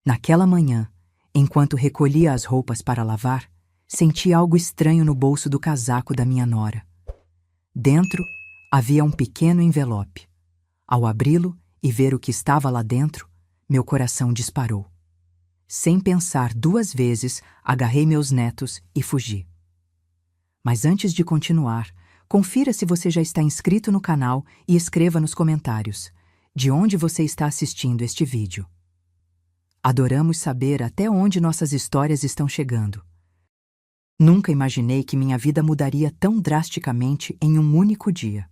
Naquela manhã, enquanto recolhia as roupas para lavar, senti algo estranho no bolso do casaco da minha nora. Dentro havia um pequeno envelope. Ao abri-lo e ver o que estava lá dentro, meu coração disparou. Sem pensar duas vezes, agarrei meus netos e fugi. Mas antes de continuar, confira se você já está inscrito no canal e escreva nos comentários de onde você está assistindo este vídeo. Adoramos saber até onde nossas histórias estão chegando. Nunca imaginei que minha vida mudaria tão drasticamente em um único dia.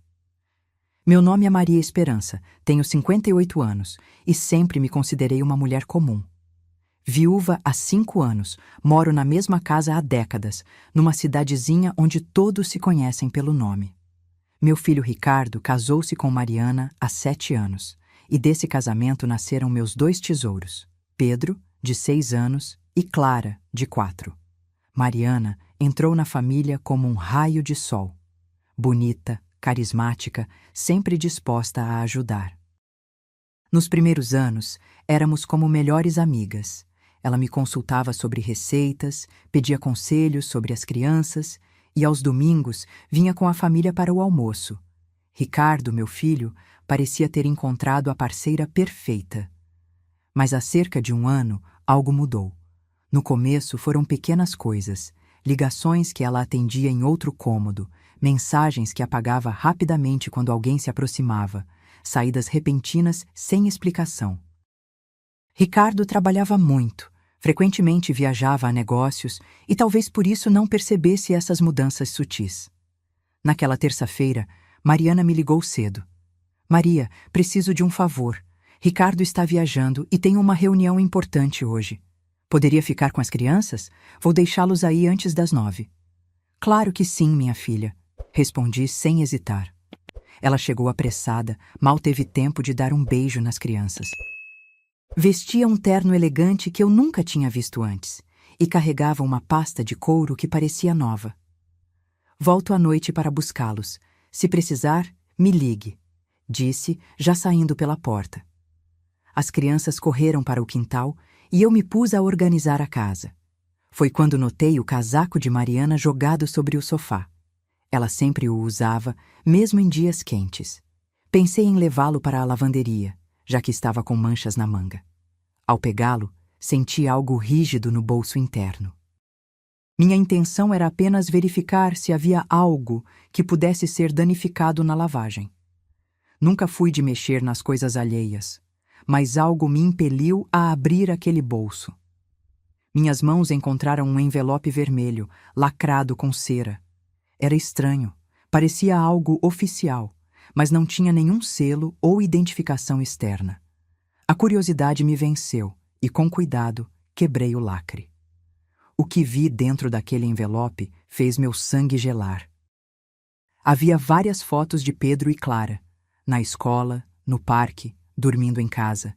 Meu nome é Maria Esperança, tenho 58 anos e sempre me considerei uma mulher comum. Viúva há 5 anos, moro na mesma casa há décadas, numa cidadezinha onde todos se conhecem pelo nome. Meu filho Ricardo casou-se com Mariana há 7 anos, e desse casamento nasceram meus 2 tesouros, Pedro, de 6 anos, e Clara, de 4. Mariana entrou na família como um raio de sol. Bonita, carismática, sempre disposta a ajudar. Nos primeiros anos, éramos como melhores amigas. Ela me consultava sobre receitas, pedia conselhos sobre as crianças e, aos domingos, vinha com a família para o almoço. Ricardo, meu filho, parecia ter encontrado a parceira perfeita. Mas há cerca de 1 ano, algo mudou. No começo foram pequenas coisas, ligações que ela atendia em outro cômodo, mensagens que apagava rapidamente quando alguém se aproximava, saídas repentinas sem explicação. Ricardo trabalhava muito, frequentemente viajava a negócios e talvez por isso não percebesse essas mudanças sutis. Naquela terça-feira, Mariana me ligou cedo. Maria, preciso de um favor. Ricardo está viajando e tem uma reunião importante hoje. Poderia ficar com as crianças? Vou deixá-los aí antes das 9. Claro que sim, minha filha, respondi sem hesitar. Ela chegou apressada, mal teve tempo de dar um beijo nas crianças. Vestia um terno elegante que eu nunca tinha visto antes e carregava uma pasta de couro que parecia nova. Volto à noite para buscá-los. Se precisar, me ligue, disse, já saindo pela porta. As crianças correram para o quintal e eu me pus a organizar a casa. Foi quando notei o casaco de Mariana jogado sobre o sofá. Ela sempre o usava, mesmo em dias quentes. Pensei em levá-lo para a lavanderia, já que estava com manchas na manga. Ao pegá-lo, senti algo rígido no bolso interno. Minha intenção era apenas verificar se havia algo que pudesse ser danificado na lavagem. Nunca fui de mexer nas coisas alheias, mas algo me impeliu a abrir aquele bolso. Minhas mãos encontraram um envelope vermelho, lacrado com cera. Era estranho, parecia algo oficial, mas não tinha nenhum selo ou identificação externa. A curiosidade me venceu e, com cuidado, quebrei o lacre. O que vi dentro daquele envelope fez meu sangue gelar. Havia várias fotos de Pedro e Clara, na escola, no parque, dormindo em casa.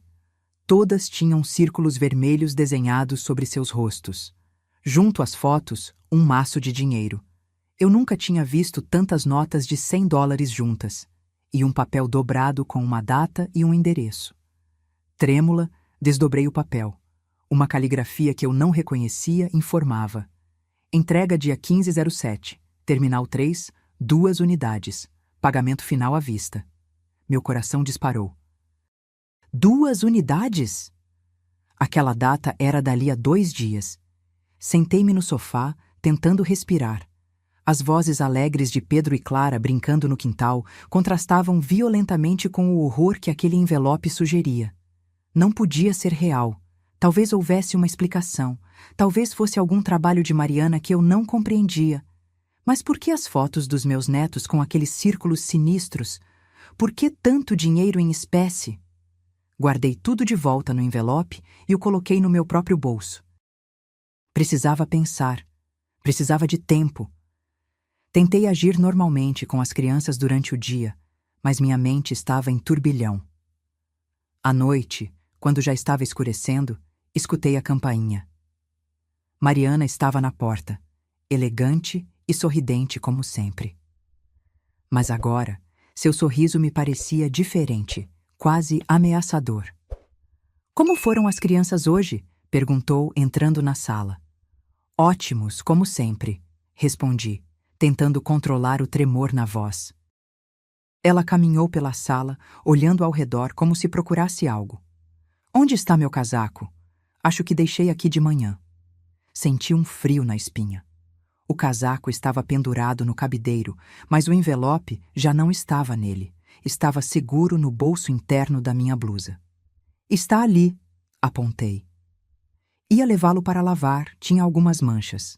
Todas tinham círculos vermelhos desenhados sobre seus rostos. Junto às fotos, um maço de dinheiro. Eu nunca tinha visto tantas notas de $100 juntas, e um papel dobrado com uma data e um endereço. Trêmula, desdobrei o papel. Uma caligrafia que eu não reconhecia informava: entrega dia 15/07, terminal 3, 2 unidades, pagamento final à vista. Meu coração disparou. 2 unidades? Aquela data era dali a 2 dias. Sentei-me no sofá, tentando respirar. As vozes alegres de Pedro e Clara brincando no quintal contrastavam violentamente com o horror que aquele envelope sugeria. Não podia ser real. Talvez houvesse uma explicação. Talvez fosse algum trabalho de Mariana que eu não compreendia. Mas por que as fotos dos meus netos com aqueles círculos sinistros? Por que tanto dinheiro em espécie? Guardei tudo de volta no envelope e o coloquei no meu próprio bolso. Precisava pensar. Precisava de tempo. Tentei agir normalmente com as crianças durante o dia, mas minha mente estava em turbilhão. À noite, quando já estava escurecendo, escutei a campainha. Mariana estava na porta, elegante e sorridente como sempre. Mas agora, seu sorriso me parecia diferente, quase ameaçador. Como foram as crianças hoje? Perguntou, entrando na sala. Ótimos, como sempre, respondi, tentando controlar o tremor na voz. Ela caminhou pela sala, olhando ao redor como se procurasse algo. Onde está meu casaco? Acho que deixei aqui de manhã. Senti um frio na espinha. O casaco estava pendurado no cabideiro, mas o envelope já não estava nele. Estava seguro no bolso interno da minha blusa. Está ali, apontei. Ia levá-lo para lavar, tinha algumas manchas.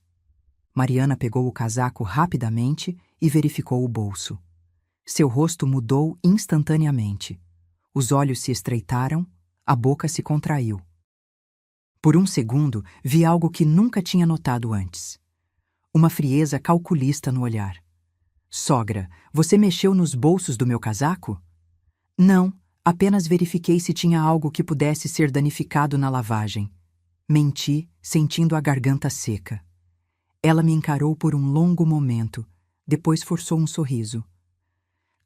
Mariana pegou o casaco rapidamente e verificou o bolso. Seu rosto mudou instantaneamente. Os olhos se estreitaram, a boca se contraiu. Por um segundo, vi algo que nunca tinha notado antes. Uma frieza calculista no olhar. Sogra, você mexeu nos bolsos do meu casaco? Não, apenas verifiquei se tinha algo que pudesse ser danificado na lavagem. Menti, sentindo a garganta seca. Ela me encarou por um longo momento, depois forçou um sorriso.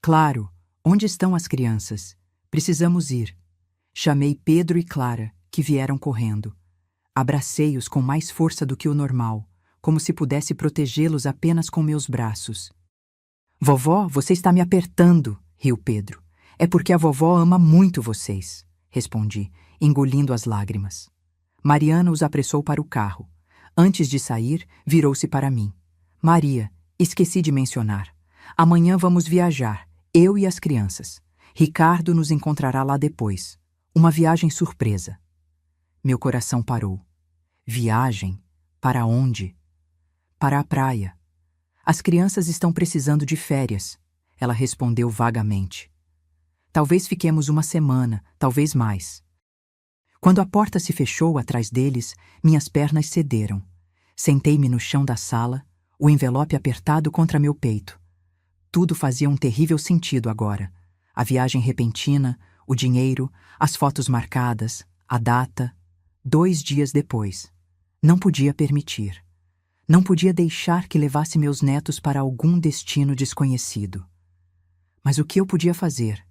Claro, onde estão as crianças? Precisamos ir. Chamei Pedro e Clara, que vieram correndo. Abracei-os com mais força do que o normal, como se pudesse protegê-los apenas com meus braços. Vovó, você está me apertando, riu Pedro. É porque a vovó ama muito vocês, respondi, engolindo as lágrimas. Mariana os apressou para o carro. Antes de sair, virou-se para mim. Maria, esqueci de mencionar. Amanhã vamos viajar, eu e as crianças. Ricardo nos encontrará lá depois. Uma viagem surpresa. Meu coração parou. Viagem? Para onde? Para a praia. As crianças estão precisando de férias, ela respondeu vagamente. Talvez fiquemos uma semana, talvez mais. Quando a porta se fechou atrás deles, minhas pernas cederam. Sentei-me no chão da sala, o envelope apertado contra meu peito. Tudo fazia um terrível sentido agora. A viagem repentina, o dinheiro, as fotos marcadas, a data. 2 dias depois. Não podia permitir. Não podia deixar que levasse meus netos para algum destino desconhecido. Mas o que eu podia fazer?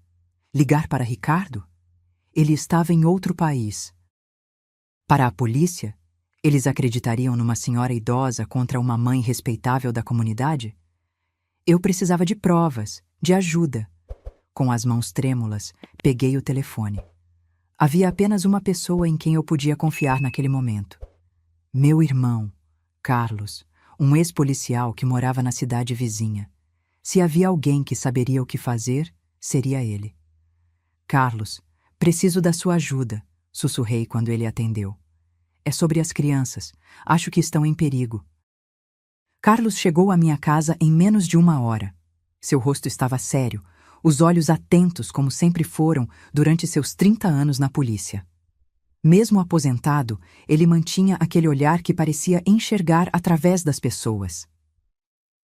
Ligar para Ricardo? Ele estava em outro país. Para a polícia? Eles acreditariam numa senhora idosa contra uma mãe respeitável da comunidade? Eu precisava de provas, de ajuda. Com as mãos trêmulas, peguei o telefone. Havia apenas uma pessoa em quem eu podia confiar naquele momento. Meu irmão, Carlos, um ex-policial que morava na cidade vizinha. Se havia alguém que saberia o que fazer, seria ele. Carlos, preciso da sua ajuda, sussurrei quando ele atendeu. É sobre as crianças. Acho que estão em perigo. Carlos chegou à minha casa em menos de 1 hora. Seu rosto estava sério, os olhos atentos como sempre foram durante seus 30 anos na polícia. Mesmo aposentado, ele mantinha aquele olhar que parecia enxergar através das pessoas.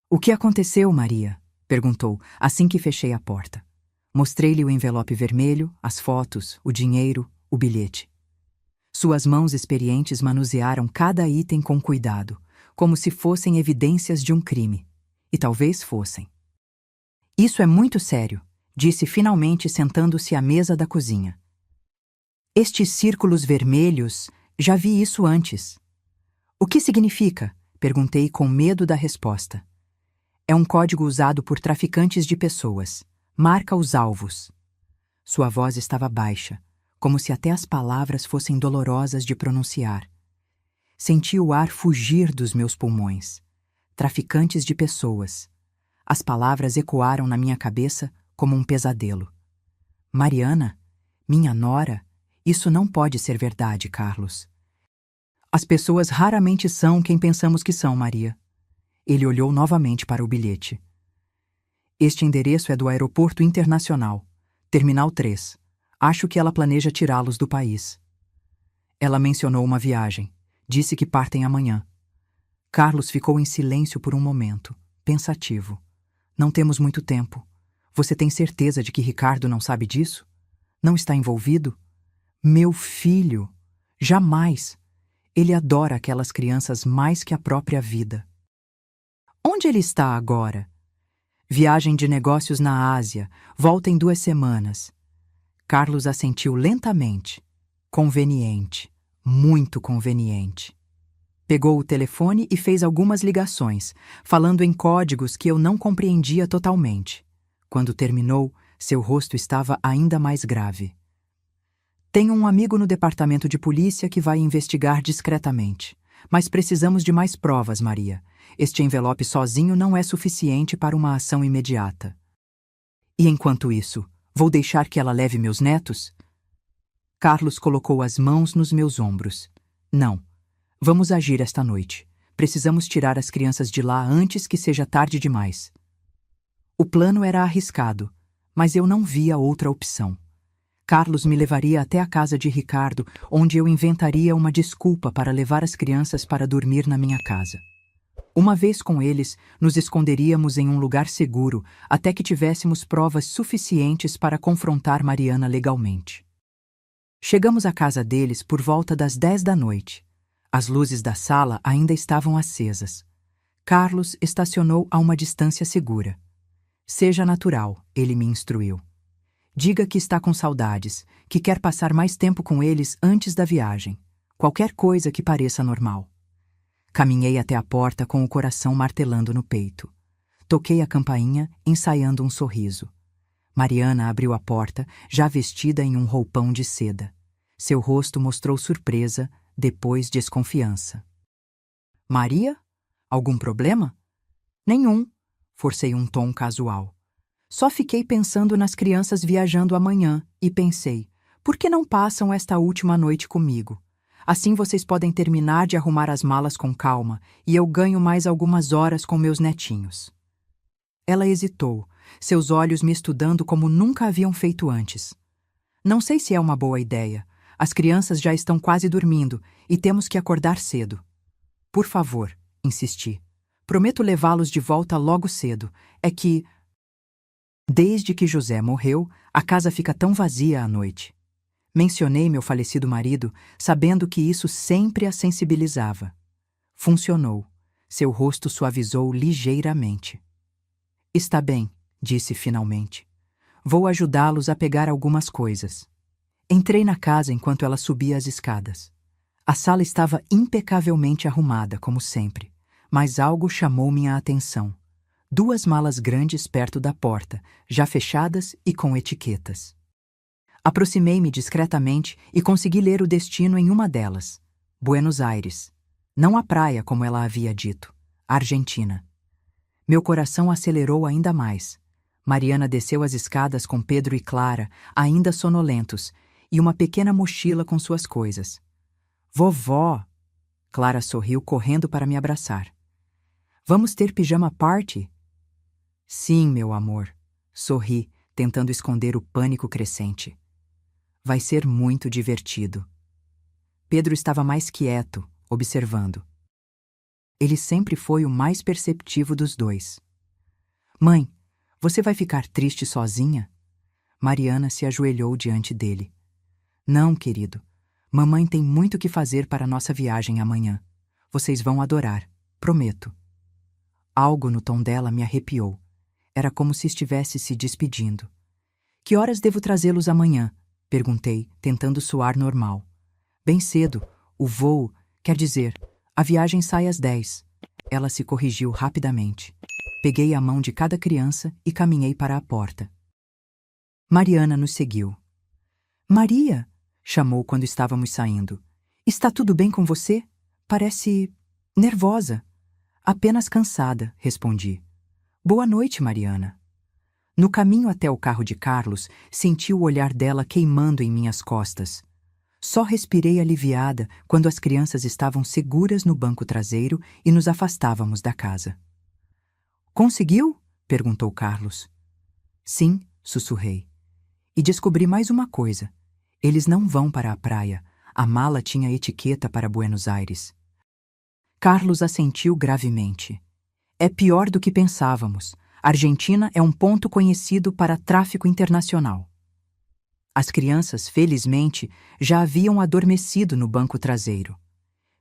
O que aconteceu, Maria? Perguntou, assim que fechei a porta. Mostrei-lhe o envelope vermelho, as fotos, o dinheiro, o bilhete. Suas mãos experientes manusearam cada item com cuidado, como se fossem evidências de um crime. E talvez fossem. Isso é muito sério, disse finalmente sentando-se à mesa da cozinha. Estes círculos vermelhos, já vi isso antes. O que significa? Perguntei com medo da resposta. É um código usado por traficantes de pessoas. Marca os alvos. Sua voz estava baixa, como se até as palavras fossem dolorosas de pronunciar. Senti o ar fugir dos meus pulmões. Traficantes de pessoas. As palavras ecoaram na minha cabeça como um pesadelo. Mariana? Minha nora? Isso não pode ser verdade, Carlos. As pessoas raramente são quem pensamos que são, Maria. Ele olhou novamente para o bilhete. Este endereço é do Aeroporto Internacional, Terminal 3. Acho que ela planeja tirá-los do país. Ela mencionou uma viagem. Disse que partem amanhã. Carlos ficou em silêncio por um momento, pensativo. Não temos muito tempo. Você tem certeza de que Ricardo não sabe disso? Não está envolvido? Meu filho! Jamais! Ele adora aquelas crianças mais que a própria vida. Onde ele está agora? Viagem de negócios na Ásia. Volta em 2 semanas. Carlos assentiu lentamente. Conveniente, muito conveniente. Pegou o telefone e fez algumas ligações, falando em códigos que eu não compreendia totalmente. Quando terminou, seu rosto estava ainda mais grave. Tenho um amigo no departamento de polícia que vai investigar discretamente. Mas precisamos de mais provas, Maria. Este envelope sozinho não é suficiente para uma ação imediata. E enquanto isso, vou deixar que ela leve meus netos? Carlos colocou as mãos nos meus ombros. Não. Vamos agir esta noite. Precisamos tirar as crianças de lá antes que seja tarde demais. O plano era arriscado, mas eu não via outra opção. Carlos me levaria até a casa de Ricardo, onde eu inventaria uma desculpa para levar as crianças para dormir na minha casa. Uma vez com eles, nos esconderíamos em um lugar seguro até que tivéssemos provas suficientes para confrontar Mariana legalmente. Chegamos à casa deles por volta das 10 da noite. As luzes da sala ainda estavam acesas. Carlos estacionou a uma distância segura. Seja natural, ele me instruiu. Diga que está com saudades, que quer passar mais tempo com eles antes da viagem. Qualquer coisa que pareça normal. Caminhei até a porta com o coração martelando no peito. Toquei a campainha, ensaiando um sorriso. Mariana abriu a porta, já vestida em um roupão de seda. Seu rosto mostrou surpresa, depois desconfiança. Maria? Algum problema? Nenhum, forcei um tom casual. Só fiquei pensando nas crianças viajando amanhã e pensei, por que não passam esta última noite comigo? Assim vocês podem terminar de arrumar as malas com calma e eu ganho mais algumas horas com meus netinhos. Ela hesitou, seus olhos me estudando como nunca haviam feito antes. Não sei se é uma boa ideia. As crianças já estão quase dormindo e temos que acordar cedo. Por favor, insisti. Prometo levá-los de volta logo cedo. É que... Desde que José morreu, a casa fica tão vazia à noite. Mencionei meu falecido marido, sabendo que isso sempre a sensibilizava. Funcionou. Seu rosto suavizou ligeiramente. Está bem, disse finalmente. Vou ajudá-los a pegar algumas coisas. Entrei na casa enquanto ela subia as escadas. A sala estava impecavelmente arrumada, como sempre, mas algo chamou minha atenção. 2 malas grandes perto da porta, já fechadas e com etiquetas. Aproximei-me discretamente e consegui ler o destino em uma delas. Buenos Aires. Não a praia, como ela havia dito. Argentina. Meu coração acelerou ainda mais. Mariana desceu as escadas com Pedro e Clara, ainda sonolentos, e uma pequena mochila com suas coisas. Vovó! Clara sorriu correndo para me abraçar. Vamos ter pijama party? Sim, meu amor. Sorri, tentando esconder o pânico crescente. Vai ser muito divertido. Pedro estava mais quieto, observando. Ele sempre foi o mais perceptivo dos dois. Mãe, você vai ficar triste sozinha? Mariana se ajoelhou diante dele. Não, querido. Mamãe tem muito que fazer para nossa viagem amanhã. Vocês vão adorar, prometo. Algo no tom dela me arrepiou. Era como se estivesse se despedindo. Que horas devo trazê-los amanhã? Perguntei, tentando soar normal. Bem cedo. O voo, quer dizer, a viagem sai às 10. Ela se corrigiu rapidamente. Peguei a mão de cada criança e caminhei para a porta. Mariana nos seguiu. Maria! Chamou quando estávamos saindo. Está tudo bem com você? Parece... nervosa. Apenas cansada, respondi. Boa noite, Mariana. No caminho até o carro de Carlos, senti o olhar dela queimando em minhas costas. Só respirei aliviada quando as crianças estavam seguras no banco traseiro e nos afastávamos da casa. Conseguiu? Perguntou Carlos. Sim, sussurrei. E descobri mais uma coisa. Eles não vão para a praia. A mala tinha etiqueta para Buenos Aires. Carlos assentiu gravemente. É pior do que pensávamos. A Argentina é um ponto conhecido para tráfico internacional. As crianças, felizmente, já haviam adormecido no banco traseiro.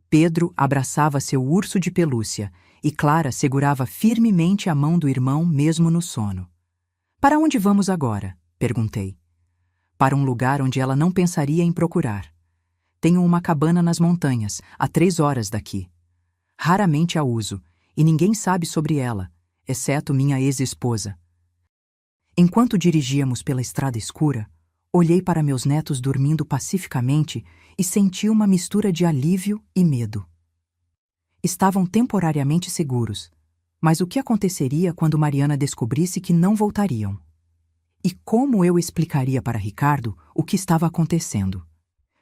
Pedro abraçava seu urso de pelúcia e Clara segurava firmemente a mão do irmão mesmo no sono. Para onde vamos agora? Perguntei. Para um lugar onde ela não pensaria em procurar. Tenho uma cabana nas montanhas, a 3 horas daqui. Raramente a uso, e ninguém sabe sobre ela, exceto minha ex-esposa. Enquanto dirigíamos pela estrada escura, olhei para meus netos dormindo pacificamente e senti uma mistura de alívio e medo. Estavam temporariamente seguros, mas o que aconteceria quando Mariana descobrisse que não voltariam? E como eu explicaria para Ricardo o que estava acontecendo?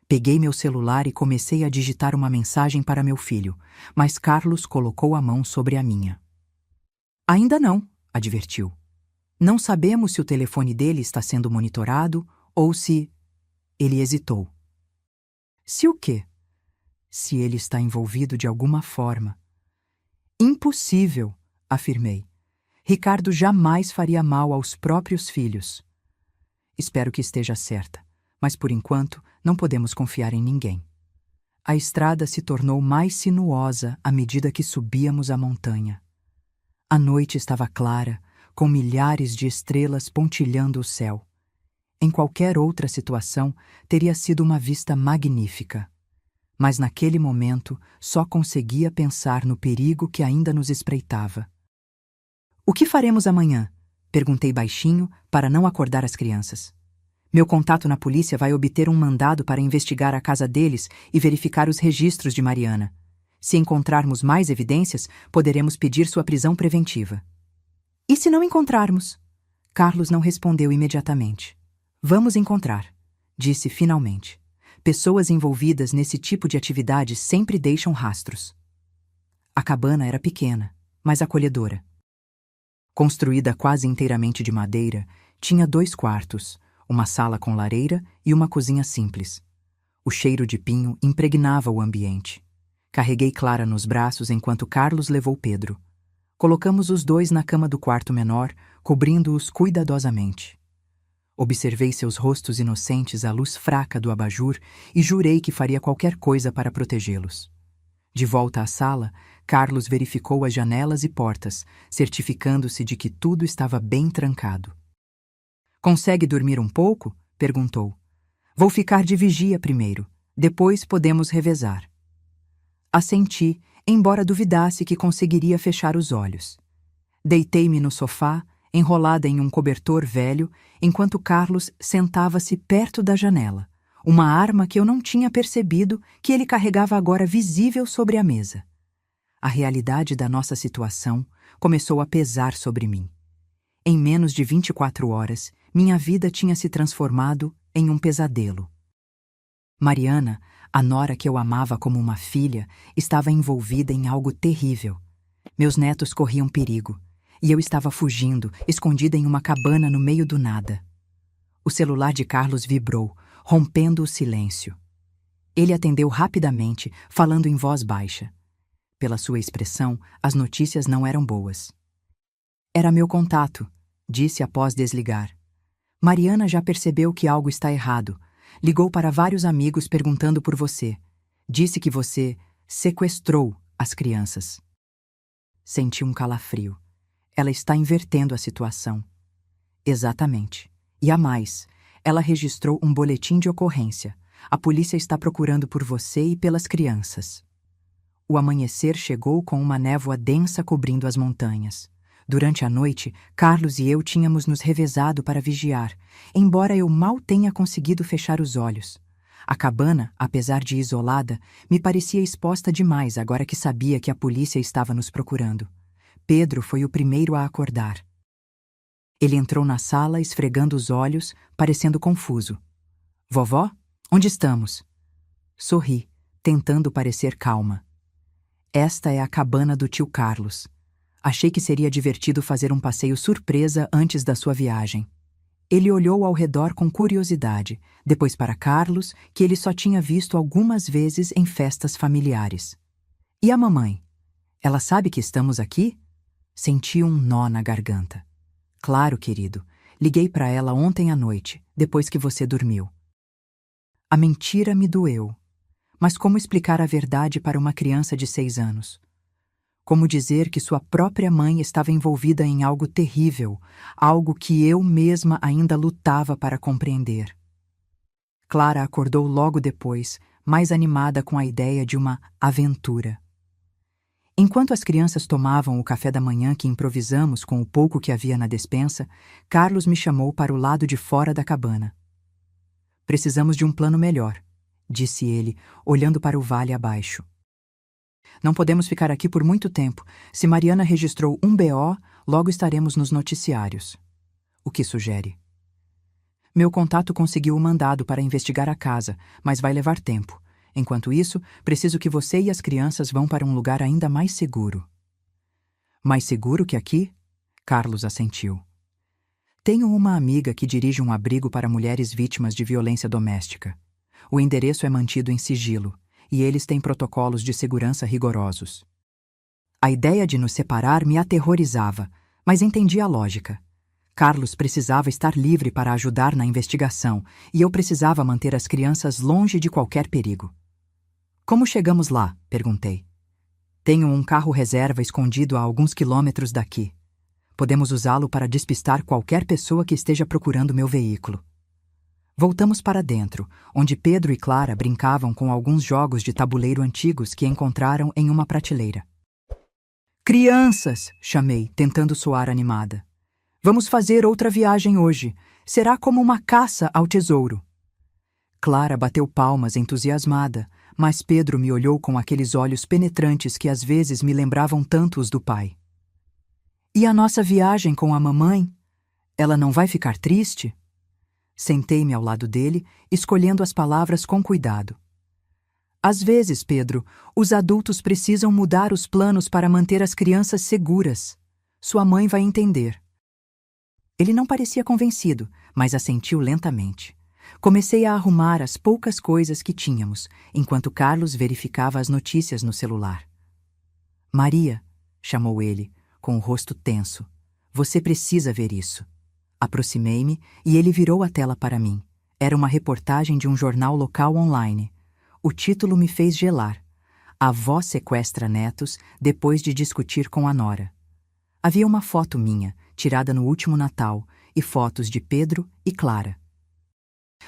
Peguei meu celular e comecei a digitar uma mensagem para meu filho, mas Carlos colocou a mão sobre a minha. Ainda não, advertiu. Não sabemos se o telefone dele está sendo monitorado ou se... Ele hesitou. Se o quê? Se ele está envolvido de alguma forma. Impossível, afirmei. Ricardo jamais faria mal aos próprios filhos. Espero que esteja certa, mas por enquanto não podemos confiar em ninguém. A estrada se tornou mais sinuosa à medida que subíamos a montanha. A noite estava clara, com milhares de estrelas pontilhando o céu. Em qualquer outra situação, teria sido uma vista magnífica. Mas naquele momento, só conseguia pensar no perigo que ainda nos espreitava. O que faremos amanhã? Perguntei baixinho para não acordar as crianças. Meu contato na polícia vai obter um mandado para investigar a casa deles e verificar os registros de Mariana. Se encontrarmos mais evidências, poderemos pedir sua prisão preventiva. E se não encontrarmos? Carlos não respondeu imediatamente. Vamos encontrar, disse finalmente. Pessoas envolvidas nesse tipo de atividade sempre deixam rastros. A cabana era pequena, mas acolhedora. Construída quase inteiramente de madeira, tinha 2 quartos, uma sala com lareira e uma cozinha simples. O cheiro de pinho impregnava o ambiente. Carreguei Clara nos braços enquanto Carlos levou Pedro. Colocamos os 2 na cama do quarto menor, cobrindo-os cuidadosamente. Observei seus rostos inocentes à luz fraca do abajur e jurei que faria qualquer coisa para protegê-los. De volta à sala, Carlos verificou as janelas e portas, certificando-se de que tudo estava bem trancado. Consegue dormir um pouco? Perguntou. Vou ficar de vigia primeiro, depois podemos revezar. Assenti, embora duvidasse que conseguiria fechar os olhos. Deitei-me no sofá, enrolada em um cobertor velho, enquanto Carlos sentava-se perto da janela, uma arma que eu não tinha percebido que ele carregava agora visível sobre a mesa. A realidade da nossa situação começou a pesar sobre mim. Em menos de 24 horas, minha vida tinha se transformado em um pesadelo. Mariana, a nora que eu amava como uma filha, estava envolvida em algo terrível. Meus netos corriam perigo, e eu estava fugindo, escondida em uma cabana no meio do nada. O celular de Carlos vibrou, rompendo o silêncio. Ele atendeu rapidamente, falando em voz baixa. Pela sua expressão, as notícias não eram boas. Era meu contato, disse após desligar. Mariana já percebeu que algo está errado. Ligou para vários amigos perguntando por você. Disse que você sequestrou as crianças. Senti um calafrio. Ela está invertendo a situação. Exatamente. E há mais. Ela registrou um boletim de ocorrência. A polícia está procurando por você e pelas crianças. O amanhecer chegou com uma névoa densa cobrindo as montanhas. Durante a noite, Carlos e eu tínhamos nos revezado para vigiar, embora eu mal tenha conseguido fechar os olhos. A cabana, apesar de isolada, me parecia exposta demais agora que sabia que a polícia estava nos procurando. Pedro foi o primeiro a acordar. Ele entrou na sala esfregando os olhos, parecendo confuso. Vovó, onde estamos? Sorri, tentando parecer calma. Esta é a cabana do tio Carlos. Achei que seria divertido fazer um passeio surpresa antes da sua viagem. Ele olhou ao redor com curiosidade, depois para Carlos, que ele só tinha visto algumas vezes em festas familiares. E a mamãe? Ela sabe que estamos aqui? Senti um nó na garganta. Claro, querido. Liguei para ela ontem à noite, depois que você dormiu. A mentira me doeu. Mas como explicar a verdade para uma criança de 6 anos? Como dizer que sua própria mãe estava envolvida em algo terrível, algo que eu mesma ainda lutava para compreender? Clara acordou logo depois, mais animada com a ideia de uma aventura. Enquanto as crianças tomavam o café da manhã que improvisamos com o pouco que havia na despensa, Carlos me chamou para o lado de fora da cabana. Precisamos de um plano melhor, disse ele, olhando para o vale abaixo. Não podemos ficar aqui por muito tempo. Se Mariana registrou um BO, logo estaremos nos noticiários. O que sugere? Meu contato conseguiu o mandado para investigar a casa, mas vai levar tempo. Enquanto isso, preciso que você e as crianças vão para um lugar ainda mais seguro. Mais seguro que aqui? Carlos assentiu. Tenho uma amiga que dirige um abrigo para mulheres vítimas de violência doméstica. O endereço é mantido em sigilo, e eles têm protocolos de segurança rigorosos. A ideia de nos separar me aterrorizava, mas entendi a lógica. Carlos precisava estar livre para ajudar na investigação, e eu precisava manter as crianças longe de qualquer perigo. Como chegamos lá? Perguntei. Tenho um carro reserva escondido a alguns quilômetros daqui. Podemos usá-lo para despistar qualquer pessoa que esteja procurando meu veículo. Voltamos para dentro, onde Pedro e Clara brincavam com alguns jogos de tabuleiro antigos que encontraram em uma prateleira. Crianças! Chamei, tentando soar animada. Vamos fazer outra viagem hoje. Será como uma caça ao tesouro. Clara bateu palmas entusiasmada, mas Pedro me olhou com aqueles olhos penetrantes que às vezes me lembravam tanto os do pai. E a nossa viagem com a mamãe? Ela não vai ficar triste? Sentei-me ao lado dele, escolhendo as palavras com cuidado. Às vezes, Pedro, os adultos precisam mudar os planos para manter as crianças seguras. Sua mãe vai entender. Ele não parecia convencido, mas assentiu lentamente. Comecei a arrumar as poucas coisas que tínhamos, enquanto Carlos verificava as notícias no celular. Maria, chamou ele, com o rosto tenso. Você precisa ver isso. Aproximei-me e ele virou a tela para mim. Era uma reportagem de um jornal local online. O título me fez gelar. Avó sequestra netos depois de discutir com a nora. Havia uma foto minha, tirada no último Natal, e fotos de Pedro e Clara.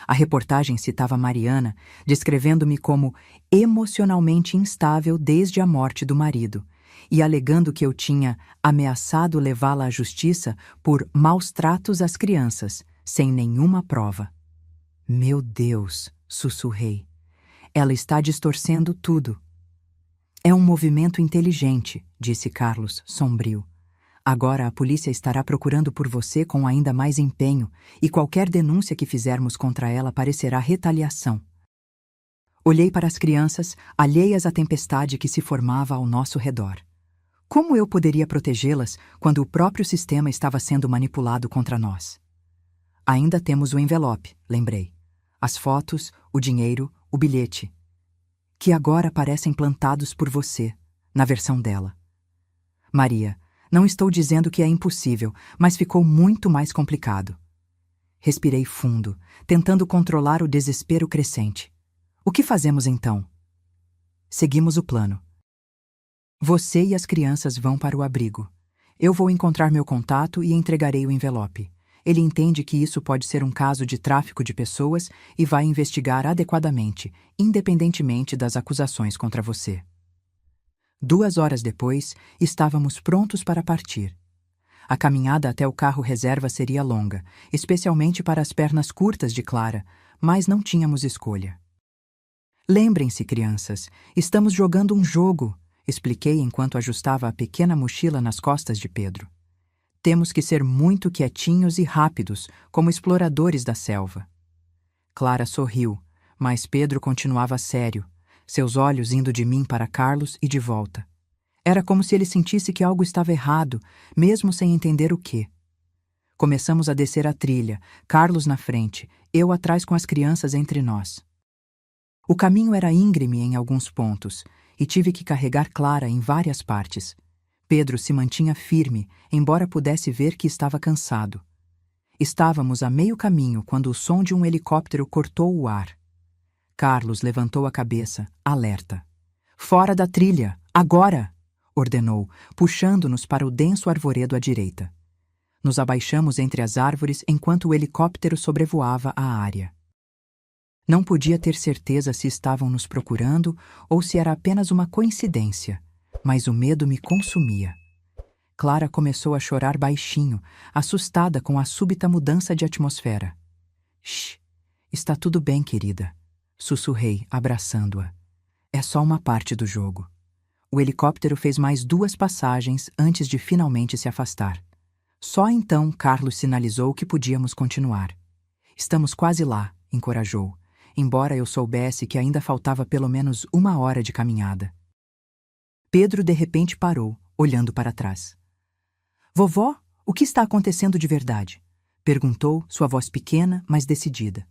A reportagem citava Mariana, descrevendo-me como emocionalmente instável desde a morte do marido, e alegando que eu tinha ameaçado levá-la à justiça por maus tratos às crianças, sem nenhuma prova. Meu Deus, sussurrei. Ela está distorcendo tudo. É um movimento inteligente, disse Carlos, sombrio. Agora a polícia estará procurando por você com ainda mais empenho, e qualquer denúncia que fizermos contra ela parecerá retaliação. Olhei para as crianças, alheias à tempestade que se formava ao nosso redor. Como eu poderia protegê-las quando o próprio sistema estava sendo manipulado contra nós? Ainda temos o envelope, lembrei. As fotos, o dinheiro, o bilhete. Que agora parecem plantados por você, na versão dela. Maria, não estou dizendo que é impossível, mas ficou muito mais complicado. Respirei fundo, tentando controlar o desespero crescente. O que fazemos então? Seguimos o plano. Você e as crianças vão para o abrigo. Eu vou encontrar meu contato e entregarei o envelope. Ele entende que isso pode ser um caso de tráfico de pessoas e vai investigar adequadamente, independentemente das acusações contra você. 2 horas depois, estávamos prontos para partir. A caminhada até o carro reserva seria longa, especialmente para as pernas curtas de Clara, mas não tínhamos escolha. Lembrem-se, crianças, estamos jogando um jogo, expliquei enquanto ajustava a pequena mochila nas costas de Pedro. Temos que ser muito quietinhos e rápidos, como exploradores da selva. Clara sorriu, mas Pedro continuava sério, seus olhos indo de mim para Carlos e de volta. Era como se ele sentisse que algo estava errado, mesmo sem entender o quê. Começamos a descer a trilha, Carlos na frente, eu atrás com as crianças entre nós. O caminho era íngreme em alguns pontos, e tive que carregar Clara em várias partes. Pedro se mantinha firme, embora pudesse ver que estava cansado. Estávamos a meio caminho quando o som de um helicóptero cortou o ar. Carlos levantou a cabeça, alerta. Fora da trilha, agora! Ordenou, puxando-nos para o denso arvoredo à direita. Nos abaixamos entre as árvores enquanto o helicóptero sobrevoava a área. Não podia ter certeza se estavam nos procurando ou se era apenas uma coincidência, mas o medo me consumia. Clara começou a chorar baixinho, assustada com a súbita mudança de atmosfera. Shh, está tudo bem, querida, sussurrei, abraçando-a. É só uma parte do jogo. O helicóptero fez mais 2 passagens antes de finalmente se afastar. Só então Carlos sinalizou que podíamos continuar. Estamos quase lá, encorajou, embora eu soubesse que ainda faltava pelo menos 1 hora de caminhada. Pedro de repente parou, olhando para trás. Vovó, o que está acontecendo de verdade? Perguntou, sua voz pequena, mas decidida.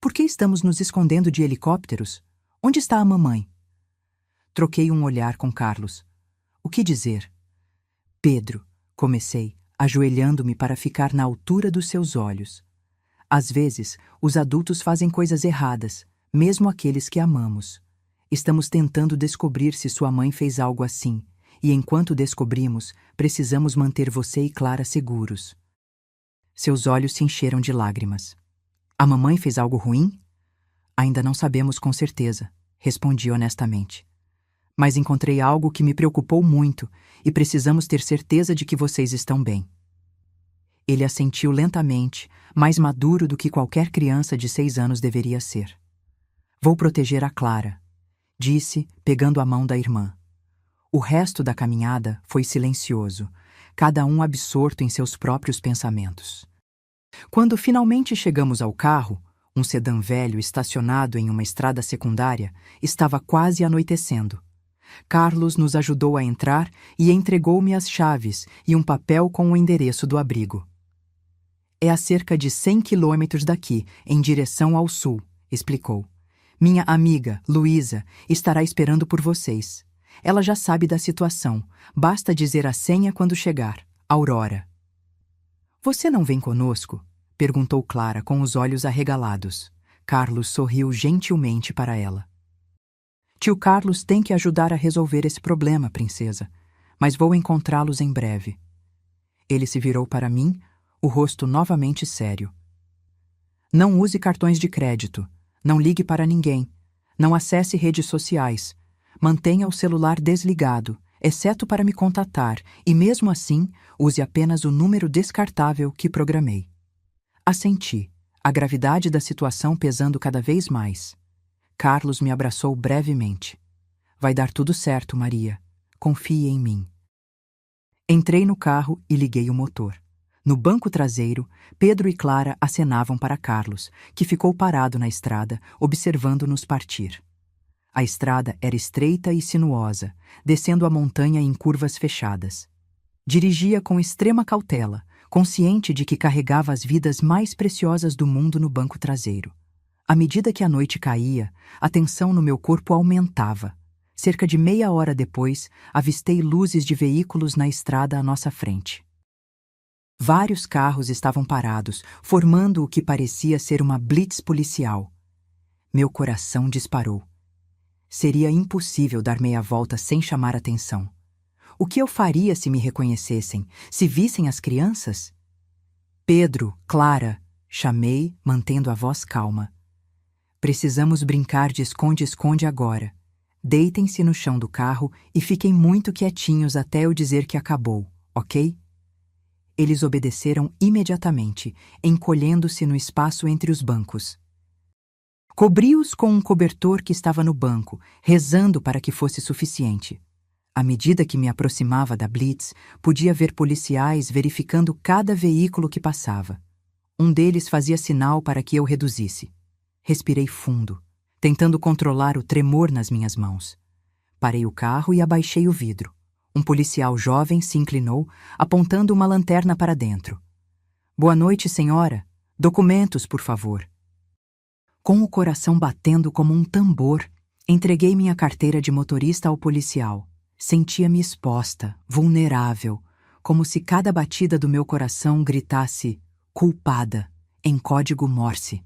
Por que estamos nos escondendo de helicópteros? Onde está a mamãe? Troquei um olhar com Carlos. O que dizer? Pedro, comecei, ajoelhando-me para ficar na altura dos seus olhos. Às vezes, os adultos fazem coisas erradas, mesmo aqueles que amamos. Estamos tentando descobrir se sua mãe fez algo assim, e enquanto descobrimos, precisamos manter você e Clara seguros. Seus olhos se encheram de lágrimas. A mamãe fez algo ruim? Ainda não sabemos com certeza, respondi honestamente. Mas encontrei algo que me preocupou muito e precisamos ter certeza de que vocês estão bem. Ele assentiu lentamente, mais maduro do que qualquer criança de 6 anos deveria ser. Vou proteger a Clara, disse, pegando a mão da irmã. O resto da caminhada foi silencioso, cada um absorto em seus próprios pensamentos. Quando finalmente chegamos ao carro, um sedã velho estacionado em uma estrada secundária, estava quase anoitecendo. Carlos nos ajudou a entrar e entregou-me as chaves e um papel com o endereço do abrigo. É a cerca de 100 quilômetros daqui, em direção ao sul, explicou. Minha amiga, Luísa, estará esperando por vocês. Ela já sabe da situação, basta dizer a senha quando chegar. Aurora. Você não vem conosco? Perguntou Clara com os olhos arregalados. Carlos sorriu gentilmente para ela. Tio Carlos tem que ajudar a resolver esse problema, princesa, mas vou encontrá-los em breve. Ele se virou para mim, o rosto novamente sério. Não use cartões de crédito, não ligue para ninguém, não acesse redes sociais, mantenha o celular desligado, exceto para me contatar, e mesmo assim, use apenas o número descartável que programei. Assenti, a gravidade da situação pesando cada vez mais. Carlos me abraçou brevemente. Vai dar tudo certo, Maria. Confie em mim. Entrei no carro e liguei o motor. No banco traseiro, Pedro e Clara acenavam para Carlos, que ficou parado na estrada, observando-nos partir. A estrada era estreita e sinuosa, descendo a montanha em curvas fechadas. Dirigia com extrema cautela, consciente de que carregava as vidas mais preciosas do mundo no banco traseiro. À medida que a noite caía, a tensão no meu corpo aumentava. Cerca de meia hora depois, avistei luzes de veículos na estrada à nossa frente. Vários carros estavam parados, formando o que parecia ser uma blitz policial. Meu coração disparou. Seria impossível dar meia volta sem chamar atenção. O que eu faria se me reconhecessem, se vissem as crianças? Pedro, Clara, chamei, mantendo a voz calma. Precisamos brincar de esconde-esconde agora. Deitem-se no chão do carro e fiquem muito quietinhos até eu dizer que acabou, ok? Eles obedeceram imediatamente, encolhendo-se no espaço entre os bancos. Cobri-os com um cobertor que estava no banco, rezando para que fosse suficiente. À medida que me aproximava da blitz, podia ver policiais verificando cada veículo que passava. Um deles fazia sinal para que eu reduzisse. Respirei fundo, tentando controlar o tremor nas minhas mãos. Parei o carro e abaixei o vidro. Um policial jovem se inclinou, apontando uma lanterna para dentro. Boa noite, senhora. Documentos, por favor. Com o coração batendo como um tambor, entreguei minha carteira de motorista ao policial. Sentia-me exposta, vulnerável, como se cada batida do meu coração gritasse culpada, em código Morse.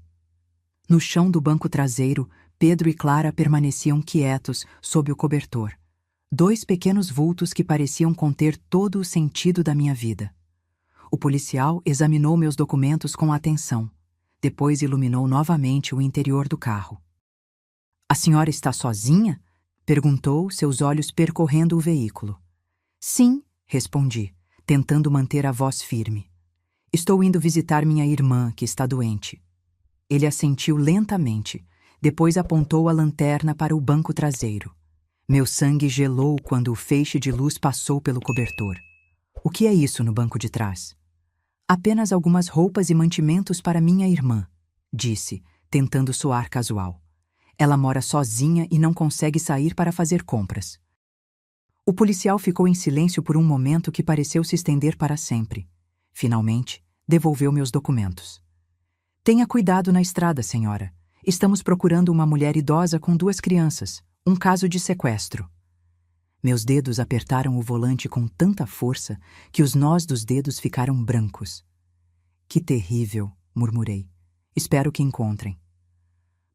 No chão do banco traseiro, Pedro e Clara permaneciam quietos sob o cobertor. 2 pequenos vultos que pareciam conter todo o sentido da minha vida. O policial examinou meus documentos com atenção. Depois iluminou novamente o interior do carro. A senhora está sozinha? Perguntou, seus olhos percorrendo o veículo. Sim, respondi, tentando manter a voz firme. Estou indo visitar minha irmã, que está doente. Ele assentiu lentamente, depois apontou a lanterna para o banco traseiro. Meu sangue gelou quando o feixe de luz passou pelo cobertor. O que é isso no banco de trás? Apenas algumas roupas e mantimentos para minha irmã, disse, tentando soar casual. Ela mora sozinha e não consegue sair para fazer compras. O policial ficou em silêncio por um momento que pareceu se estender para sempre. Finalmente, devolveu meus documentos. Tenha cuidado na estrada, senhora. Estamos procurando uma mulher idosa com 2 crianças. Um caso de sequestro. Meus dedos apertaram o volante com tanta força que os nós dos dedos ficaram brancos. Que terrível, murmurei. Espero que encontrem.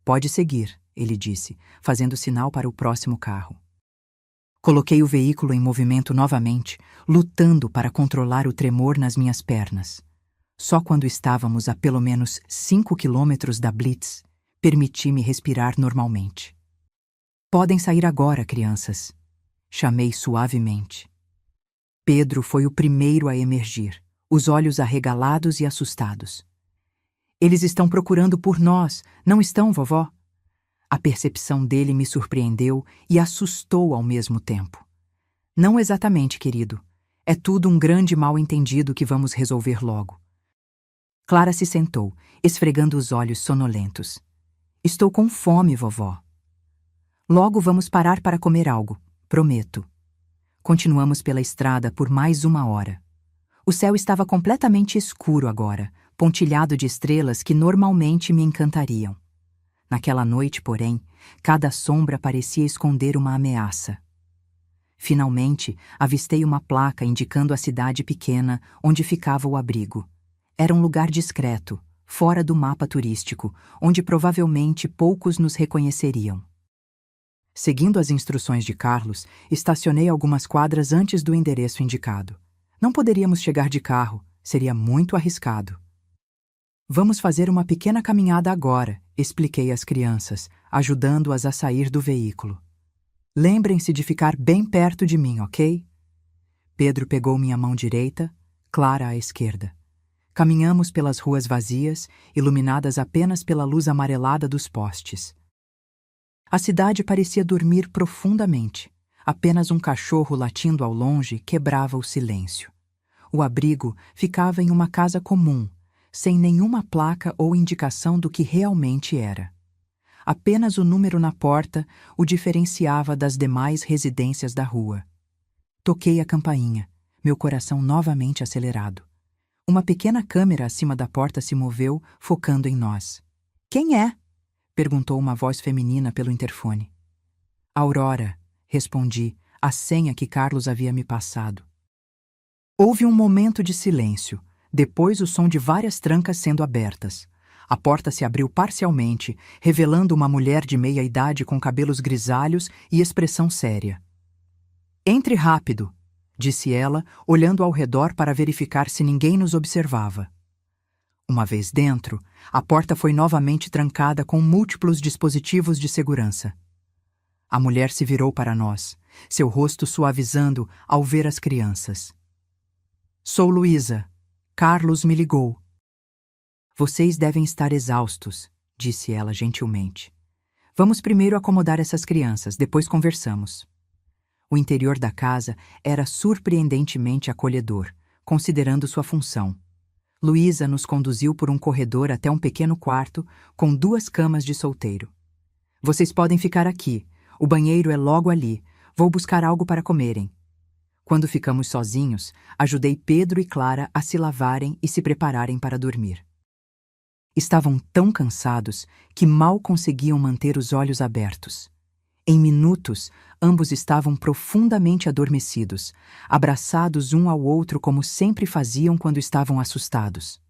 Pode seguir, ele disse, fazendo sinal para o próximo carro. Coloquei o veículo em movimento novamente, lutando para controlar o tremor nas minhas pernas. Só quando estávamos a pelo menos 5 quilômetros da Blitz, permiti-me respirar normalmente. Podem sair agora, crianças. Chamei suavemente. Pedro foi o primeiro a emergir, os olhos arregalados e assustados. Eles estão procurando por nós, não estão, vovó? A percepção dele me surpreendeu e assustou ao mesmo tempo. Não exatamente, querido. É tudo um grande mal-entendido que vamos resolver logo. Clara se sentou, esfregando os olhos sonolentos. Estou com fome, vovó. Logo vamos parar para comer algo, prometo. Continuamos pela estrada por mais 1 hora. O céu estava completamente escuro agora, pontilhado de estrelas que normalmente me encantariam. Naquela noite, porém, cada sombra parecia esconder uma ameaça. Finalmente, avistei uma placa indicando a cidade pequena onde ficava o abrigo. Era um lugar discreto, fora do mapa turístico, onde provavelmente poucos nos reconheceriam. Seguindo as instruções de Carlos, estacionei algumas quadras antes do endereço indicado. Não poderíamos chegar de carro, seria muito arriscado. Vamos fazer uma pequena caminhada agora, expliquei às crianças, ajudando-as a sair do veículo. Lembrem-se de ficar bem perto de mim, ok? Pedro pegou minha mão direita, Clara à esquerda. Caminhamos pelas ruas vazias, iluminadas apenas pela luz amarelada dos postes. A cidade parecia dormir profundamente. Apenas um cachorro latindo ao longe quebrava o silêncio. O abrigo ficava em uma casa comum, sem nenhuma placa ou indicação do que realmente era. Apenas o número na porta o diferenciava das demais residências da rua. Toquei a campainha, meu coração novamente acelerado. Uma pequena câmera acima da porta se moveu, focando em nós. Quem é? Perguntou uma voz feminina pelo interfone. Aurora, respondi, a senha que Carlos havia me passado. Houve um momento de silêncio, depois o som de várias trancas sendo abertas. A porta se abriu parcialmente, revelando uma mulher de meia idade com cabelos grisalhos e expressão séria. Entre rápido, disse ela, olhando ao redor para verificar se ninguém nos observava. Uma vez dentro, a porta foi novamente trancada com múltiplos dispositivos de segurança. A mulher se virou para nós, seu rosto suavizando ao ver as crianças. Sou Luísa. Carlos me ligou. Vocês devem estar exaustos, disse ela gentilmente. Vamos primeiro acomodar essas crianças, depois conversamos. O interior da casa era surpreendentemente acolhedor, considerando sua função. Luísa nos conduziu por um corredor até um pequeno quarto com 2 camas de solteiro. Vocês podem ficar aqui. O banheiro é logo ali. Vou buscar algo para comerem. Quando ficamos sozinhos, ajudei Pedro e Clara a se lavarem e se prepararem para dormir. Estavam tão cansados que mal conseguiam manter os olhos abertos. Em minutos, ambos estavam profundamente adormecidos, abraçados um ao outro como sempre faziam quando estavam assustados.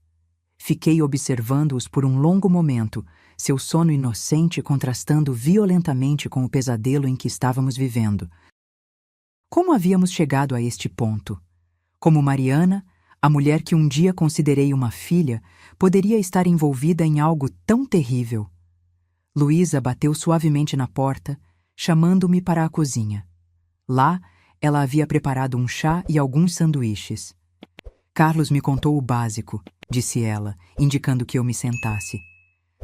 Fiquei observando-os por um longo momento, seu sono inocente contrastando violentamente com o pesadelo em que estávamos vivendo. Como havíamos chegado a este ponto? Como Mariana, A mulher que um dia considerei uma filha poderia estar envolvida em algo tão terrível. Luísa bateu suavemente na porta, chamando-me para a cozinha. Lá, ela havia preparado um chá e alguns sanduíches. Carlos me contou o básico, disse ela, indicando que eu me sentasse.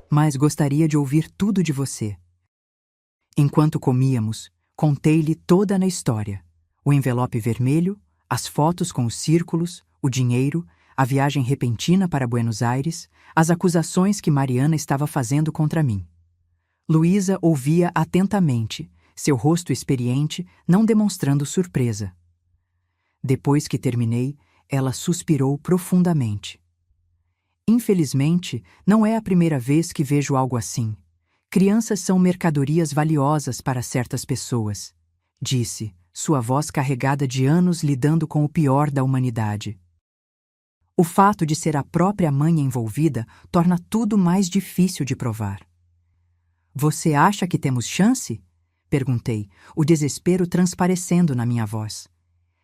Mas gostaria de ouvir tudo de você. Enquanto comíamos, contei-lhe toda a história. O envelope vermelho, as fotos com os círculos, o dinheiro, a viagem repentina para Buenos Aires, as acusações que Mariana estava fazendo contra mim. Luísa ouvia atentamente, seu rosto experiente não demonstrando surpresa. Depois que terminei, ela suspirou profundamente. Infelizmente, não é a primeira vez que vejo algo assim. Crianças são mercadorias valiosas para certas pessoas, disse, sua voz carregada de anos lidando com o pior da humanidade. O fato de ser a própria mãe envolvida torna tudo mais difícil de provar. Você acha que temos chance? Perguntei, o desespero transparecendo na minha voz.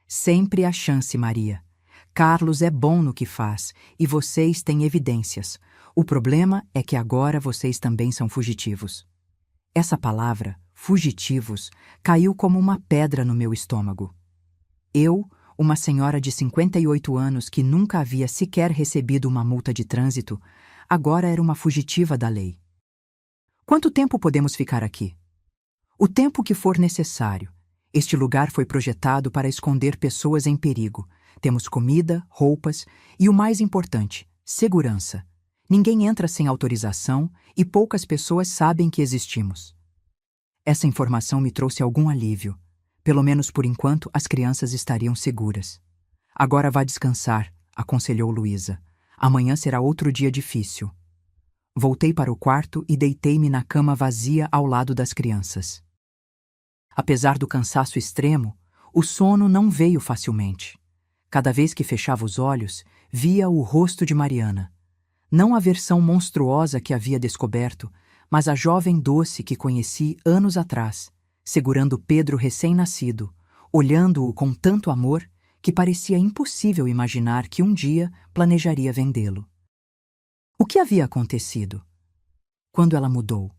Sempre há chance, Maria. Carlos é bom no que faz e vocês têm evidências. O problema é que agora vocês também são fugitivos. Essa palavra, fugitivos, caiu como uma pedra no meu estômago. Eu, uma senhora de 58 anos que nunca havia sequer recebido uma multa de trânsito, agora era uma fugitiva da lei. Quanto tempo podemos ficar aqui? O tempo que for necessário. Este lugar foi projetado para esconder pessoas em perigo. Temos comida, roupas e, o mais importante, segurança. Ninguém entra sem autorização e poucas pessoas sabem que existimos. Essa informação me trouxe algum alívio. Pelo menos por enquanto as crianças estariam seguras. Agora vá descansar, aconselhou Luísa. Amanhã será outro dia difícil. Voltei para o quarto e deitei-me na cama vazia ao lado das crianças. Apesar do cansaço extremo, o sono não veio facilmente. Cada vez que fechava os olhos, via o rosto de Mariana. Não a versão monstruosa que havia descoberto, mas a jovem doce que conheci anos atrás, segurando Pedro recém-nascido, olhando-o com tanto amor que parecia impossível imaginar que um dia planejaria vendê-lo. O que havia acontecido? Quando ela mudou?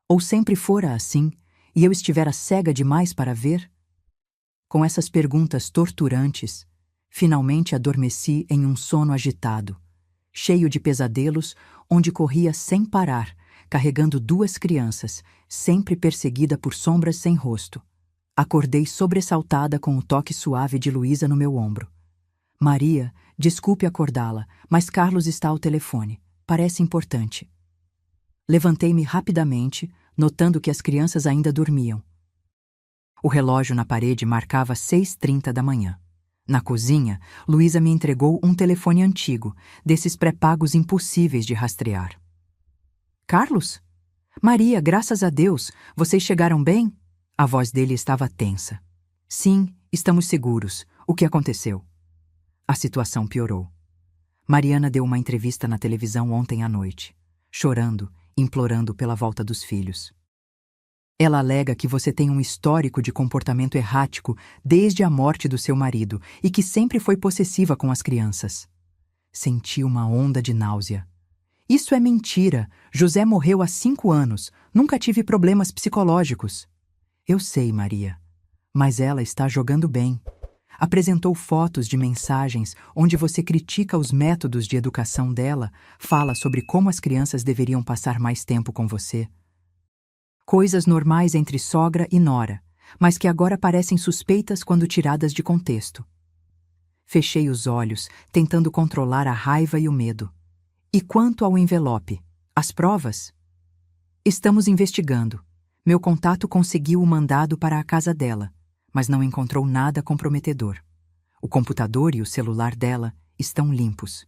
Ou sempre fora assim, e eu estivera cega demais para ver? Com essas perguntas torturantes, finalmente adormeci em um sono agitado, cheio de pesadelos, onde corria sem parar, carregando duas crianças, sempre perseguida por sombras sem rosto. Acordei sobressaltada com o toque suave de Luísa no meu ombro. Maria, desculpe acordá-la, mas Carlos está ao telefone. Parece importante. Levantei-me rapidamente, notando que as crianças ainda dormiam. O relógio na parede marcava 6h30 da manhã. Na cozinha, Luísa me entregou um telefone antigo, desses pré-pagos impossíveis de rastrear. Carlos? Maria, graças a Deus, vocês chegaram bem? A voz dele estava tensa. Sim, estamos seguros. O que aconteceu? A situação piorou. Mariana deu uma entrevista na televisão ontem à noite, chorando, implorando pela volta dos filhos. Ela alega que você tem um histórico de comportamento errático desde a morte do seu marido e que sempre foi possessiva com as crianças. Senti uma onda de náusea. Isso é mentira. José morreu há 5 anos. Nunca tive problemas psicológicos. Eu sei, Maria. Mas ela está jogando bem. Apresentou fotos de mensagens onde você critica os métodos de educação dela, fala sobre como as crianças deveriam passar mais tempo com você. Coisas normais entre sogra e nora, mas que agora parecem suspeitas quando tiradas de contexto. Fechei os olhos, tentando controlar a raiva e o medo. E quanto ao envelope? As provas? Estamos investigando. Meu contato conseguiu o mandado para a casa dela, mas não encontrou nada comprometedor. O computador e o celular dela estão limpos.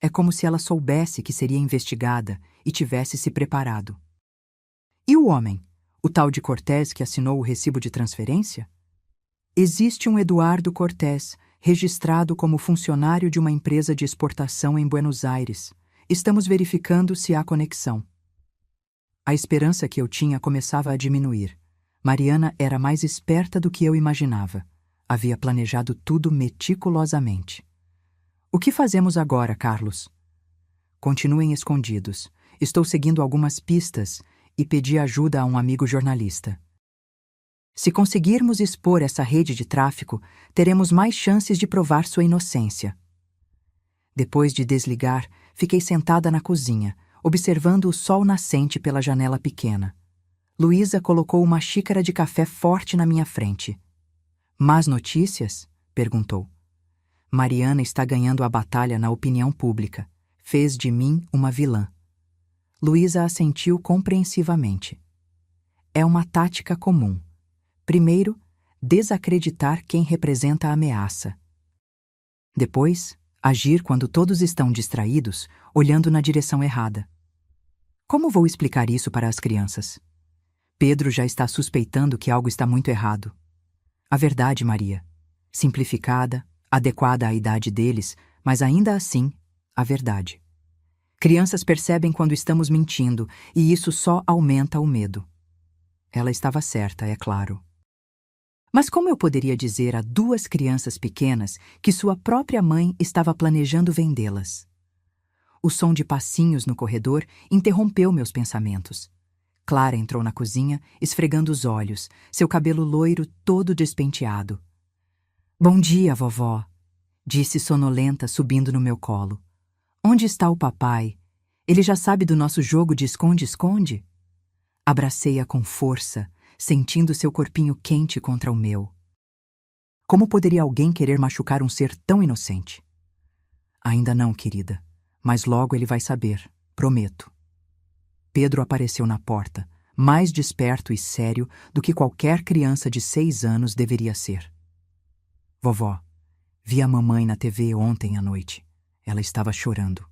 É como se ela soubesse que seria investigada e tivesse se preparado. E o homem? O tal de Cortés que assinou o recibo de transferência? Existe um Eduardo Cortés, registrado como funcionário de uma empresa de exportação em Buenos Aires. Estamos verificando se há conexão. A esperança que eu tinha começava a diminuir. Mariana era mais esperta do que eu imaginava. Havia planejado tudo meticulosamente. O que fazemos agora, Carlos? Continuem escondidos. Estou seguindo algumas pistas e pedi ajuda a um amigo jornalista. Se conseguirmos expor essa rede de tráfico, teremos mais chances de provar sua inocência. Depois de desligar, fiquei sentada na cozinha, observando o sol nascente pela janela pequena. Luísa colocou uma xícara de café forte na minha frente. Más notícias? Perguntou. Mariana está ganhando a batalha na opinião pública. Fez de mim uma vilã. Luísa assentiu compreensivamente. É uma tática comum. Primeiro, desacreditar quem representa a ameaça. Depois, agir quando todos estão distraídos, olhando na direção errada. Como vou explicar isso para as crianças? Pedro já está suspeitando que algo está muito errado. A verdade, Maria. Simplificada, adequada à idade deles, mas ainda assim, a verdade. Crianças percebem quando estamos mentindo, e isso só aumenta o medo. Ela estava certa, é claro. Mas como eu poderia dizer a duas crianças pequenas que sua própria mãe estava planejando vendê-las? O som de passinhos no corredor interrompeu meus pensamentos. Clara entrou na cozinha, esfregando os olhos, seu cabelo loiro todo despenteado. "Bom dia, vovó", disse sonolenta, subindo no meu colo. "Onde está o papai? Ele já sabe do nosso jogo de esconde-esconde?" Abracei-a com força, sentindo seu corpinho quente contra o meu. Como poderia alguém querer machucar um ser tão inocente? Ainda não, querida, mas logo ele vai saber, prometo. Pedro apareceu na porta, mais desperto e sério do que qualquer criança de 6 anos deveria ser. "Vovó, vi a mamãe na TV ontem à noite. Ela estava chorando.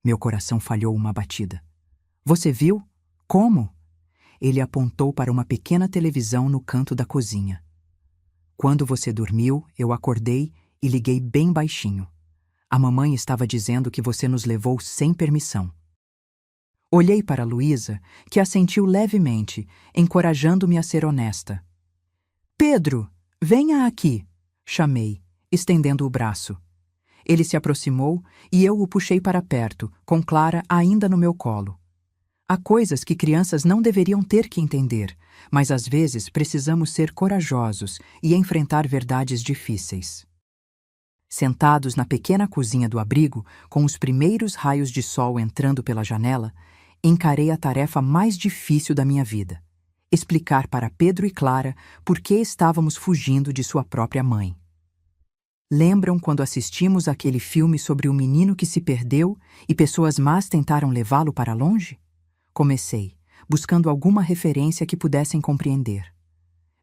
Meu coração falhou uma batida." "Você viu? Como?" Ele apontou para uma pequena televisão no canto da cozinha. "Quando você dormiu, eu acordei e liguei bem baixinho. A mamãe estava dizendo que você nos levou sem permissão." Olhei para Luísa, que assentiu levemente, encorajando-me a ser honesta. "Pedro, venha aqui", chamei, estendendo o braço. Ele se aproximou e eu o puxei para perto, com Clara ainda no meu colo. Há coisas que crianças não deveriam ter que entender, mas às vezes precisamos ser corajosos e enfrentar verdades difíceis. Sentados na pequena cozinha do abrigo, com os primeiros raios de sol entrando pela janela, encarei a tarefa mais difícil da minha vida: explicar para Pedro e Clara por que estávamos fugindo de sua própria mãe. Lembram quando assistimos aquele filme sobre o menino que se perdeu e pessoas más tentaram levá-lo para longe? Comecei, buscando alguma referência que pudessem compreender.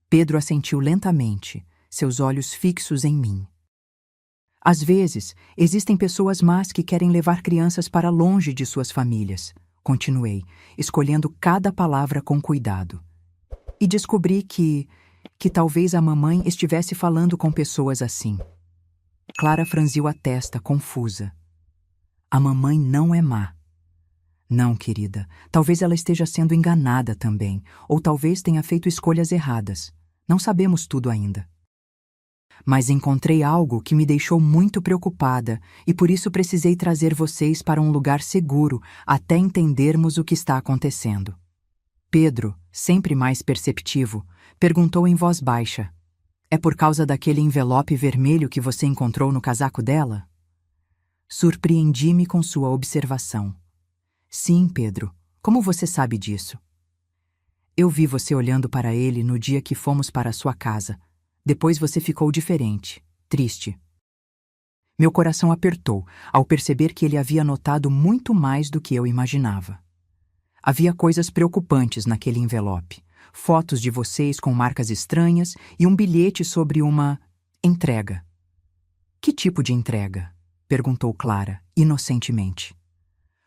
Pedro assentiu lentamente, seus olhos fixos em mim. "Às vezes, existem pessoas más que querem levar crianças para longe de suas famílias", continuei, escolhendo cada palavra com cuidado. "E descobri que talvez a mamãe estivesse falando com pessoas assim." Clara franziu a testa, confusa. "A mamãe não é má." "Não, querida. Talvez ela esteja sendo enganada também, ou talvez tenha feito escolhas erradas. Não sabemos tudo ainda. Mas encontrei algo que me deixou muito preocupada e por isso precisei trazer vocês para um lugar seguro até entendermos o que está acontecendo." Pedro, sempre mais perceptivo, perguntou em voz baixa: "É por causa daquele envelope vermelho que você encontrou no casaco dela?" Surpreendi-me com sua observação. "Sim, Pedro. Como você sabe disso?" "Eu vi você olhando para ele no dia que fomos para sua casa. Depois você ficou diferente, triste." Meu coração apertou ao perceber que ele havia notado muito mais do que eu imaginava. Havia coisas preocupantes naquele envelope. Fotos de vocês com marcas estranhas e um bilhete sobre uma entrega. "Que tipo de entrega?" perguntou Clara, inocentemente.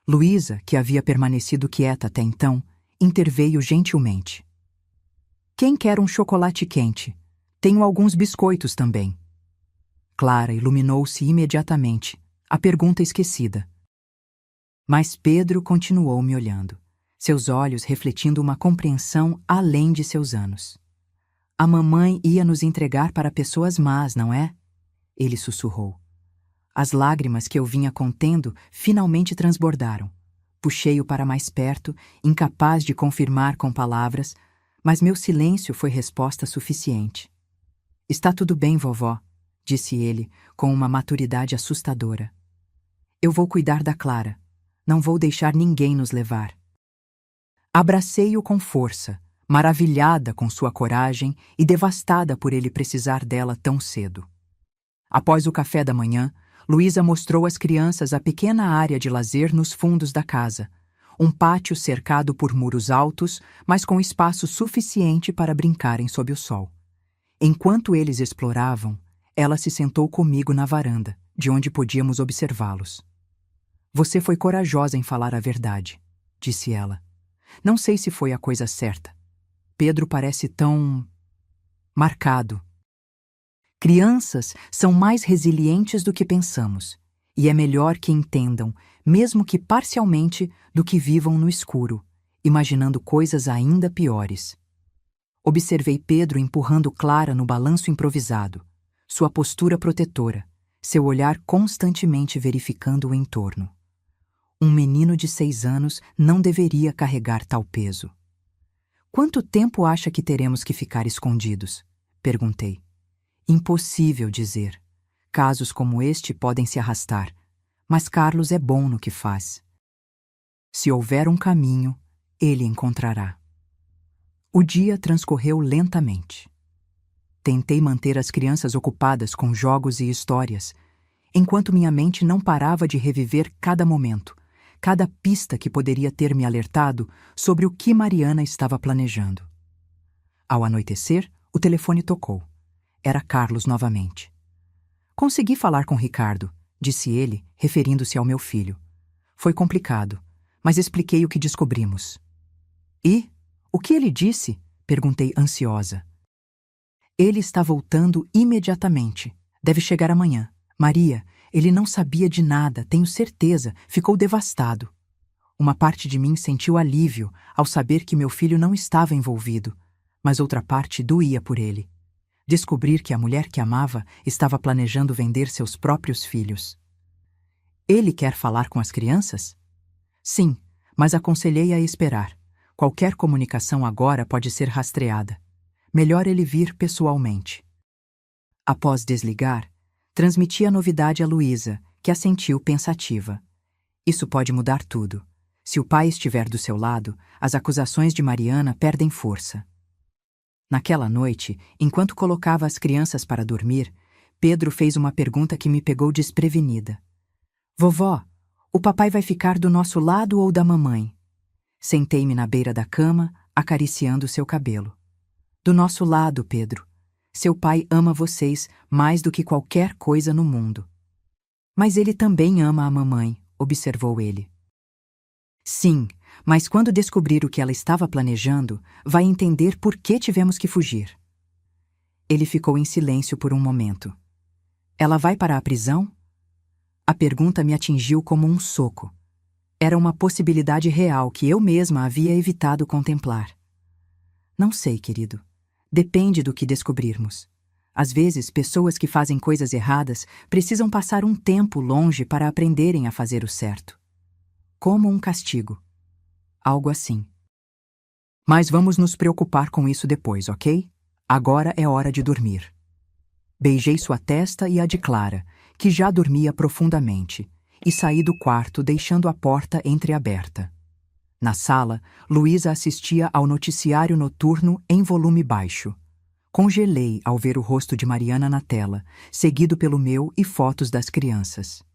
Luísa, que havia permanecido quieta até então, interveio gentilmente. "Quem quer um chocolate quente? Tenho alguns biscoitos também." Clara iluminou-se imediatamente, a pergunta esquecida. Mas Pedro continuou me olhando, seus olhos refletindo uma compreensão além de seus anos. "A mamãe ia nos entregar para pessoas más, não é?" Ele sussurrou. As lágrimas que eu vinha contendo finalmente transbordaram. Puxei-o para mais perto, incapaz de confirmar com palavras, mas meu silêncio foi resposta suficiente. Está tudo bem, vovó, disse ele, com uma maturidade assustadora. Eu vou cuidar da Clara. Não vou deixar ninguém nos levar. Abracei-o com força, maravilhada com sua coragem e devastada por ele precisar dela tão cedo. Após o café da manhã, Luísa mostrou às crianças a pequena área de lazer nos fundos da casa, um pátio cercado por muros altos, mas com espaço suficiente para brincarem sob o sol. Enquanto eles exploravam, ela se sentou comigo na varanda, de onde podíamos observá-los. Você foi corajosa em falar a verdade, disse ela. Não sei se foi a coisa certa. Pedro parece tão marcado. Crianças são mais resilientes do que pensamos, e é melhor que entendam, mesmo que parcialmente, do que vivam no escuro, imaginando coisas ainda piores. Observei Pedro empurrando Clara no balanço improvisado, sua postura protetora, seu olhar constantemente verificando o entorno. Um menino de 6 anos não deveria carregar tal peso. Quanto tempo acha que teremos que ficar escondidos? Perguntei. Impossível dizer. Casos como este podem se arrastar, mas Carlos é bom no que faz. Se houver um caminho, ele encontrará. O dia transcorreu lentamente. Tentei manter as crianças ocupadas com jogos e histórias, enquanto minha mente não parava de reviver cada momento, cada pista que poderia ter me alertado sobre o que Mariana estava planejando. Ao anoitecer, o telefone tocou. Era Carlos novamente. Consegui falar com Ricardo, disse ele, referindo-se ao meu filho. Foi complicado, mas expliquei o que descobrimos. E? O que ele disse? Perguntei ansiosa. Ele está voltando imediatamente. Deve chegar amanhã. Maria, ele não sabia de nada, tenho certeza, ficou devastado. Uma parte de mim sentiu alívio ao saber que meu filho não estava envolvido, mas outra parte doía por ele. Descobrir que a mulher que amava estava planejando vender seus próprios filhos. Ele quer falar com as crianças? Sim, mas aconselhei a esperar. Qualquer comunicação agora pode ser rastreada. Melhor ele vir pessoalmente. Após desligar, transmiti a novidade a Luísa, que assentiu pensativa. Isso pode mudar tudo. Se o pai estiver do seu lado, as acusações de Mariana perdem força. Naquela noite, enquanto colocava as crianças para dormir, Pedro fez uma pergunta que me pegou desprevenida. Vovó, o papai vai ficar do nosso lado ou da mamãe? Sentei-me na beira da cama, acariciando seu cabelo. Do nosso lado, Pedro. Seu pai ama vocês mais do que qualquer coisa no mundo. Mas ele também ama a mamãe, observou ele. Sim, mas quando descobrir o que ela estava planejando, vai entender por que tivemos que fugir. Ele ficou em silêncio por um momento. Ela vai para a prisão? A pergunta me atingiu como um soco. Era uma possibilidade real que eu mesma havia evitado contemplar. Não sei, querido. Depende do que descobrirmos. Às vezes, pessoas que fazem coisas erradas precisam passar um tempo longe para aprenderem a fazer o certo. Como um castigo. Algo assim. Mas vamos nos preocupar com isso depois, ok? Agora é hora de dormir. Beijei sua testa e a de Clara, que já dormia profundamente, e saí do quarto deixando a porta entreaberta. Na sala, Luísa assistia ao noticiário noturno em volume baixo. Congelei ao ver o rosto de Mariana na tela, seguido pelo meu e fotos das crianças.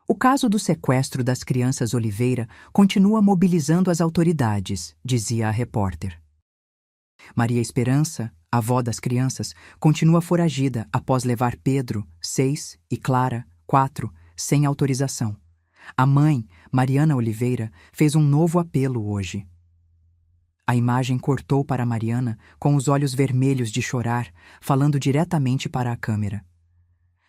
O caso do sequestro das crianças Oliveira continua mobilizando as autoridades, dizia a repórter. Maria Esperança, avó das crianças, continua foragida após levar Pedro, 6, e Clara, 4, sem autorização. A mãe, Mariana Oliveira, fez um novo apelo hoje. A imagem cortou para Mariana com os olhos vermelhos de chorar, falando diretamente para a câmera.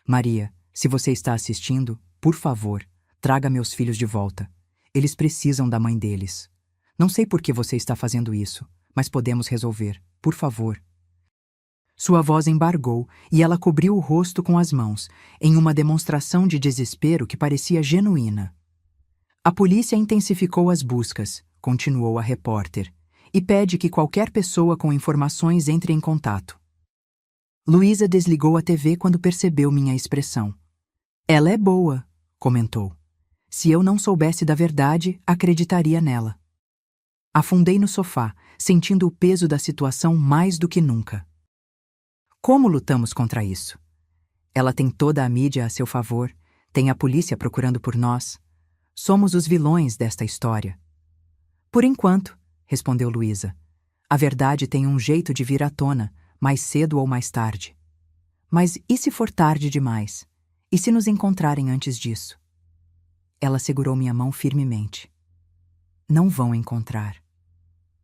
Maria, se você está assistindo, por favor, traga meus filhos de volta. Eles precisam da mãe deles. Não sei por que você está fazendo isso, mas podemos resolver. Por favor. Sua voz embargou e ela cobriu o rosto com as mãos, em uma demonstração de desespero que parecia genuína. A polícia intensificou as buscas, continuou a repórter, e pede que qualquer pessoa com informações entre em contato. Luísa desligou a TV quando percebeu minha expressão. Ela é boa, comentou. Se eu não soubesse da verdade, acreditaria nela. Afundei no sofá, sentindo o peso da situação mais do que nunca. Como lutamos contra isso? Ela tem toda a mídia a seu favor, tem a polícia procurando por nós. Somos os vilões desta história. Por enquanto, respondeu Luísa, a verdade tem um jeito de vir à tona, mais cedo ou mais tarde. Mas e se for tarde demais? E se nos encontrarem antes disso? Ela segurou minha mão firmemente. Não vão encontrar.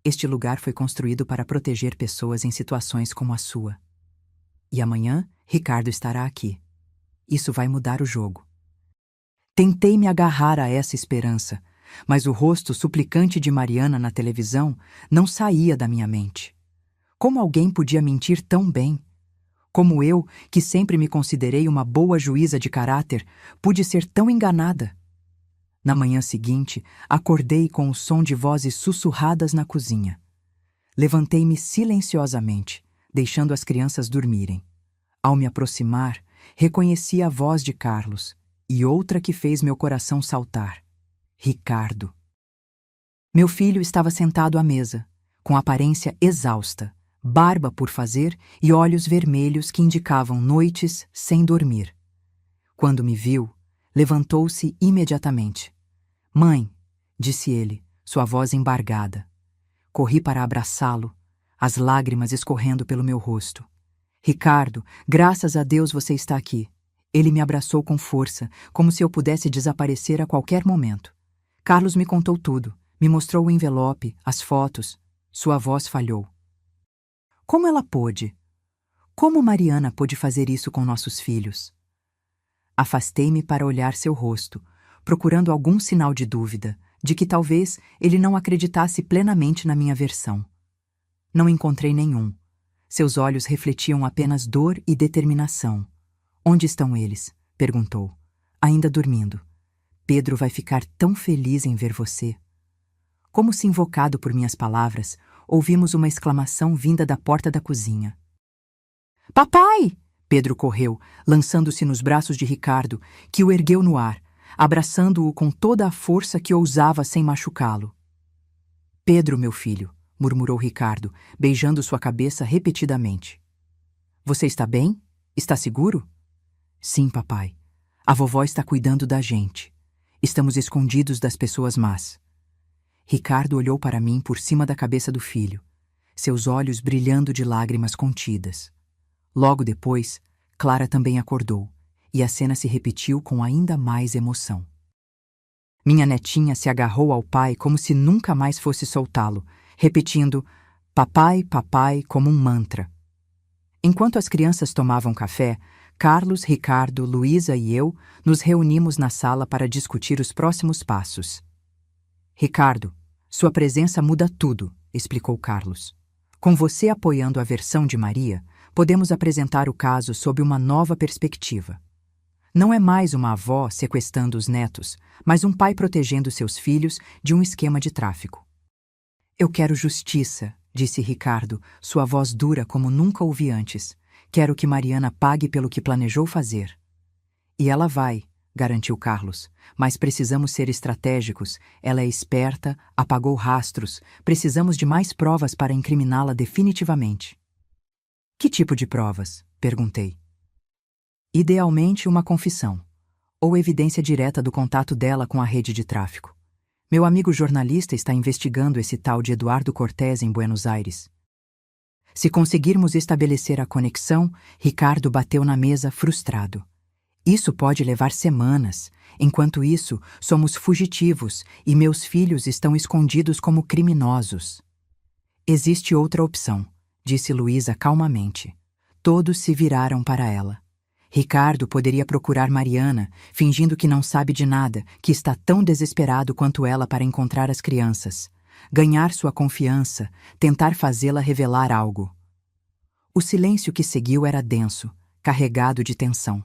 Este lugar foi construído para proteger pessoas em situações como a sua. E amanhã, Ricardo estará aqui. Isso vai mudar o jogo. Tentei me agarrar a essa esperança, mas o rosto suplicante de Mariana na televisão não saía da minha mente. Como alguém podia mentir tão bem? Como eu, que sempre me considerei uma boa juíza de caráter, pude ser tão enganada? Na manhã seguinte, acordei com o som de vozes sussurradas na cozinha. Levantei-me silenciosamente, deixando as crianças dormirem. Ao me aproximar, reconheci a voz de Carlos e outra que fez meu coração saltar. Ricardo. Meu filho estava sentado à mesa, com aparência exausta, barba por fazer e olhos vermelhos que indicavam noites sem dormir. Quando me viu, levantou-se imediatamente. Mãe, disse ele, sua voz embargada. Corri para abraçá-lo, as lágrimas escorrendo pelo meu rosto. Ricardo, graças a Deus você está aqui. Ele me abraçou com força, como se eu pudesse desaparecer a qualquer momento. Carlos me contou tudo, me mostrou o envelope, as fotos. Sua voz falhou. Como ela pôde? Como Mariana pôde fazer isso com nossos filhos? Afastei-me para olhar seu rosto, procurando algum sinal de dúvida, de que talvez ele não acreditasse plenamente na minha versão. Não encontrei nenhum. Seus olhos refletiam apenas dor e determinação. Onde estão eles? Perguntou. Ainda dormindo. Pedro vai ficar tão feliz em ver você. Como se invocado por minhas palavras, ouvimos uma exclamação vinda da porta da cozinha. Papai! Pedro correu, lançando-se nos braços de Ricardo, que o ergueu no ar, abraçando-o com toda a força que ousava sem machucá-lo. Pedro, meu filho, murmurou Ricardo, beijando sua cabeça repetidamente. Você está bem? Está seguro? Sim, papai. A vovó está cuidando da gente. Estamos escondidos das pessoas más. Ricardo olhou para mim por cima da cabeça do filho, seus olhos brilhando de lágrimas contidas. Logo depois, Clara também acordou, e a cena se repetiu com ainda mais emoção. Minha netinha se agarrou ao pai como se nunca mais fosse soltá-lo, repetindo papai, papai como um mantra. Enquanto as crianças tomavam café, Carlos, Ricardo, Luísa e eu nos reunimos na sala para discutir os próximos passos. Ricardo, sua presença muda tudo, explicou Carlos. Com você apoiando a versão de Maria, podemos apresentar o caso sob uma nova perspectiva. Não é mais uma avó sequestrando os netos, mas um pai protegendo seus filhos de um esquema de tráfico. Eu quero justiça, disse Ricardo, sua voz dura como nunca ouvi antes. Quero que Mariana pague pelo que planejou fazer. E ela vai, garantiu Carlos, mas precisamos ser estratégicos. Ela é esperta, apagou rastros. Precisamos de mais provas para incriminá-la definitivamente. Que tipo de provas? Perguntei. Idealmente uma confissão, ou evidência direta do contato dela com a rede de tráfico. Meu amigo jornalista está investigando esse tal de Eduardo Cortés em Buenos Aires. Se conseguirmos estabelecer a conexão, Ricardo bateu na mesa frustrado. Isso pode levar semanas. Enquanto isso, somos fugitivos e meus filhos estão escondidos como criminosos. Existe outra opção, disse Luísa calmamente. Todos se viraram para ela. Ricardo poderia procurar Mariana, fingindo que não sabe de nada, que está tão desesperado quanto ela para encontrar as crianças. Ganhar sua confiança, tentar fazê-la revelar algo. O silêncio que seguiu era denso, carregado de tensão.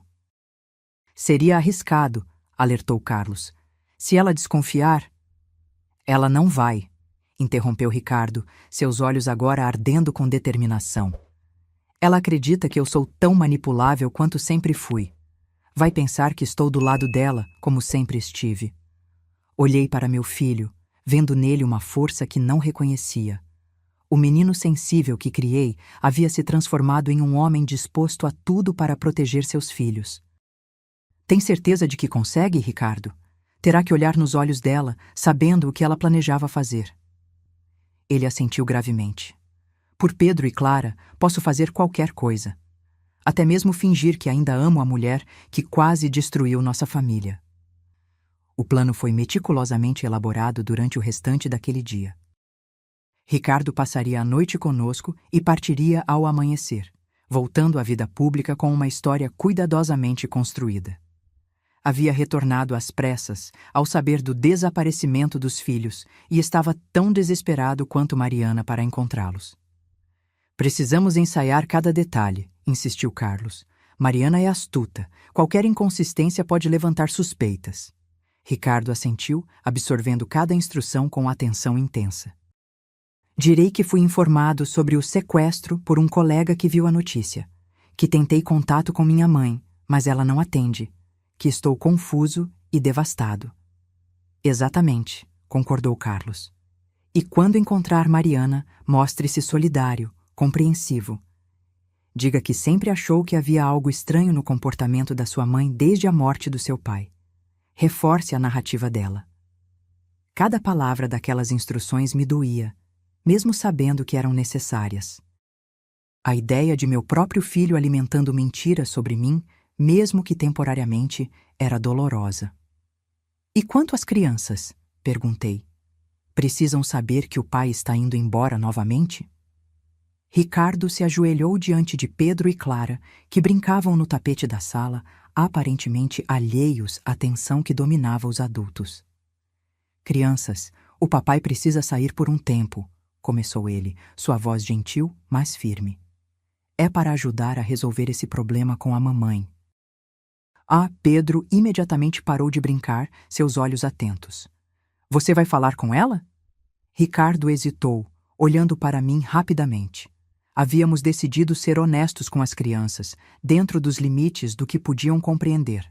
Seria arriscado, alertou Carlos. Se ela desconfiar... Ela não vai, interrompeu Ricardo, seus olhos agora ardendo com determinação. Ela acredita que eu sou tão manipulável quanto sempre fui. Vai pensar que estou do lado dela, como sempre estive. Olhei para meu filho, vendo nele uma força que não reconhecia. O menino sensível que criei havia se transformado em um homem disposto a tudo para proteger seus filhos. Tem certeza de que consegue, Ricardo? Terá que olhar nos olhos dela, sabendo o que ela planejava fazer. Ele assentiu gravemente. Por Pedro e Clara, posso fazer qualquer coisa. Até mesmo fingir que ainda amo a mulher que quase destruiu nossa família. O plano foi meticulosamente elaborado durante o restante daquele dia. Ricardo passaria a noite conosco e partiria ao amanhecer, voltando à vida pública com uma história cuidadosamente construída. Havia retornado às pressas ao saber do desaparecimento dos filhos e estava tão desesperado quanto Mariana para encontrá-los. Precisamos ensaiar cada detalhe, insistiu Carlos. Mariana é astuta. Qualquer inconsistência pode levantar suspeitas. Ricardo assentiu, absorvendo cada instrução com atenção intensa. Direi que fui informado sobre o sequestro por um colega que viu a notícia, que tentei contato com minha mãe, mas ela não atende, que estou confuso e devastado. Exatamente, concordou Carlos. E quando encontrar Mariana, mostre-se solidário, compreensivo. Diga que sempre achou que havia algo estranho no comportamento da sua mãe desde a morte do seu pai. Reforce a narrativa dela. Cada palavra daquelas instruções me doía, mesmo sabendo que eram necessárias. A ideia de meu próprio filho alimentando mentiras sobre mim, mesmo que temporariamente, era dolorosa. E quanto às crianças? Perguntei. Precisam saber que o pai está indo embora novamente? Ricardo se ajoelhou diante de Pedro e Clara, que brincavam no tapete da sala, aparentemente alheios à tensão que dominava os adultos. Crianças, o papai precisa sair por um tempo, começou ele, sua voz gentil, mas firme. É para ajudar a resolver esse problema com a mamãe. Pedro imediatamente parou de brincar, seus olhos atentos. Você vai falar com ela? Ricardo hesitou, olhando para mim rapidamente. Havíamos decidido ser honestos com as crianças, dentro dos limites do que podiam compreender.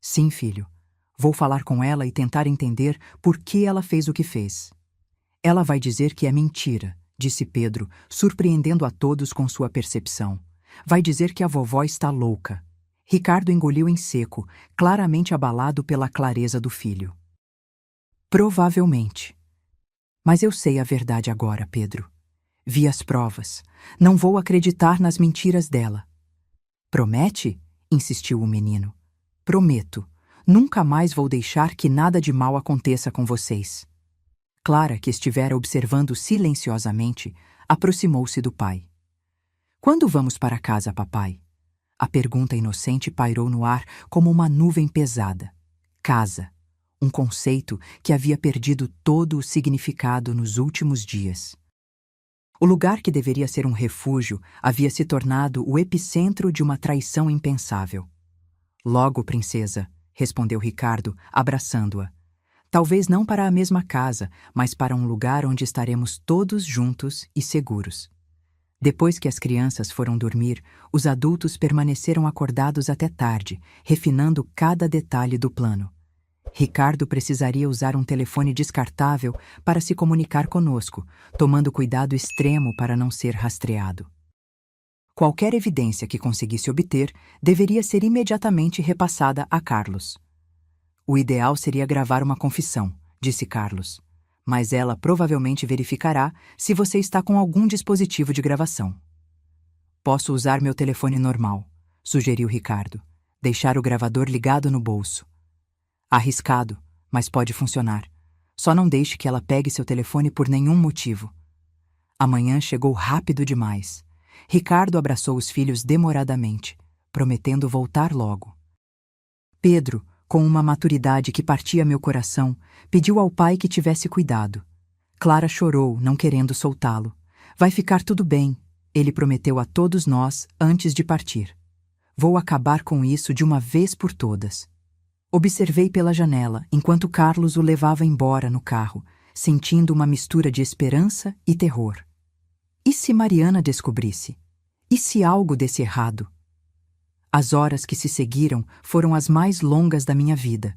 Sim, filho. Vou falar com ela e tentar entender por que ela fez o que fez. Ela vai dizer que é mentira, disse Pedro, surpreendendo a todos com sua percepção. Vai dizer que a vovó está louca. Ricardo engoliu em seco, claramente abalado pela clareza do filho. Provavelmente. Mas eu sei a verdade agora, Pedro. Vi as provas. Não vou acreditar nas mentiras dela. Promete? Insistiu o menino. Prometo. Nunca mais vou deixar que nada de mal aconteça com vocês. Clara, que estivera observando silenciosamente, aproximou-se do pai. Quando vamos para casa, papai? A pergunta inocente pairou no ar como uma nuvem pesada. Casa. Um conceito que havia perdido todo o significado nos últimos dias. O lugar que deveria ser um refúgio havia se tornado o epicentro de uma traição impensável. Logo, princesa, respondeu Ricardo, abraçando-a. Talvez não para a mesma casa, mas para um lugar onde estaremos todos juntos e seguros. Depois que as crianças foram dormir, os adultos permaneceram acordados até tarde, refinando cada detalhe do plano. Ricardo precisaria usar um telefone descartável para se comunicar conosco, tomando cuidado extremo para não ser rastreado. Qualquer evidência que conseguisse obter deveria ser imediatamente repassada a Carlos. O ideal seria gravar uma confissão, disse Carlos. Mas ela provavelmente verificará se você está com algum dispositivo de gravação. Posso usar meu telefone normal, sugeriu Ricardo. Deixar o gravador ligado no bolso. Arriscado, mas pode funcionar. Só não deixe que ela pegue seu telefone por nenhum motivo. A manhã chegou rápido demais. Ricardo abraçou os filhos demoradamente, prometendo voltar logo. Pedro, com uma maturidade que partia meu coração, pediu ao pai que tivesse cuidado. Clara chorou, não querendo soltá-lo. Vai ficar tudo bem, Ele prometeu a todos nós antes de partir. Vou acabar com isso de uma vez por todas. Observei pela janela enquanto Carlos o levava embora no carro, sentindo uma mistura de esperança e terror. E se Mariana descobrisse? E se algo desse errado? As horas que se seguiram foram as mais longas da minha vida.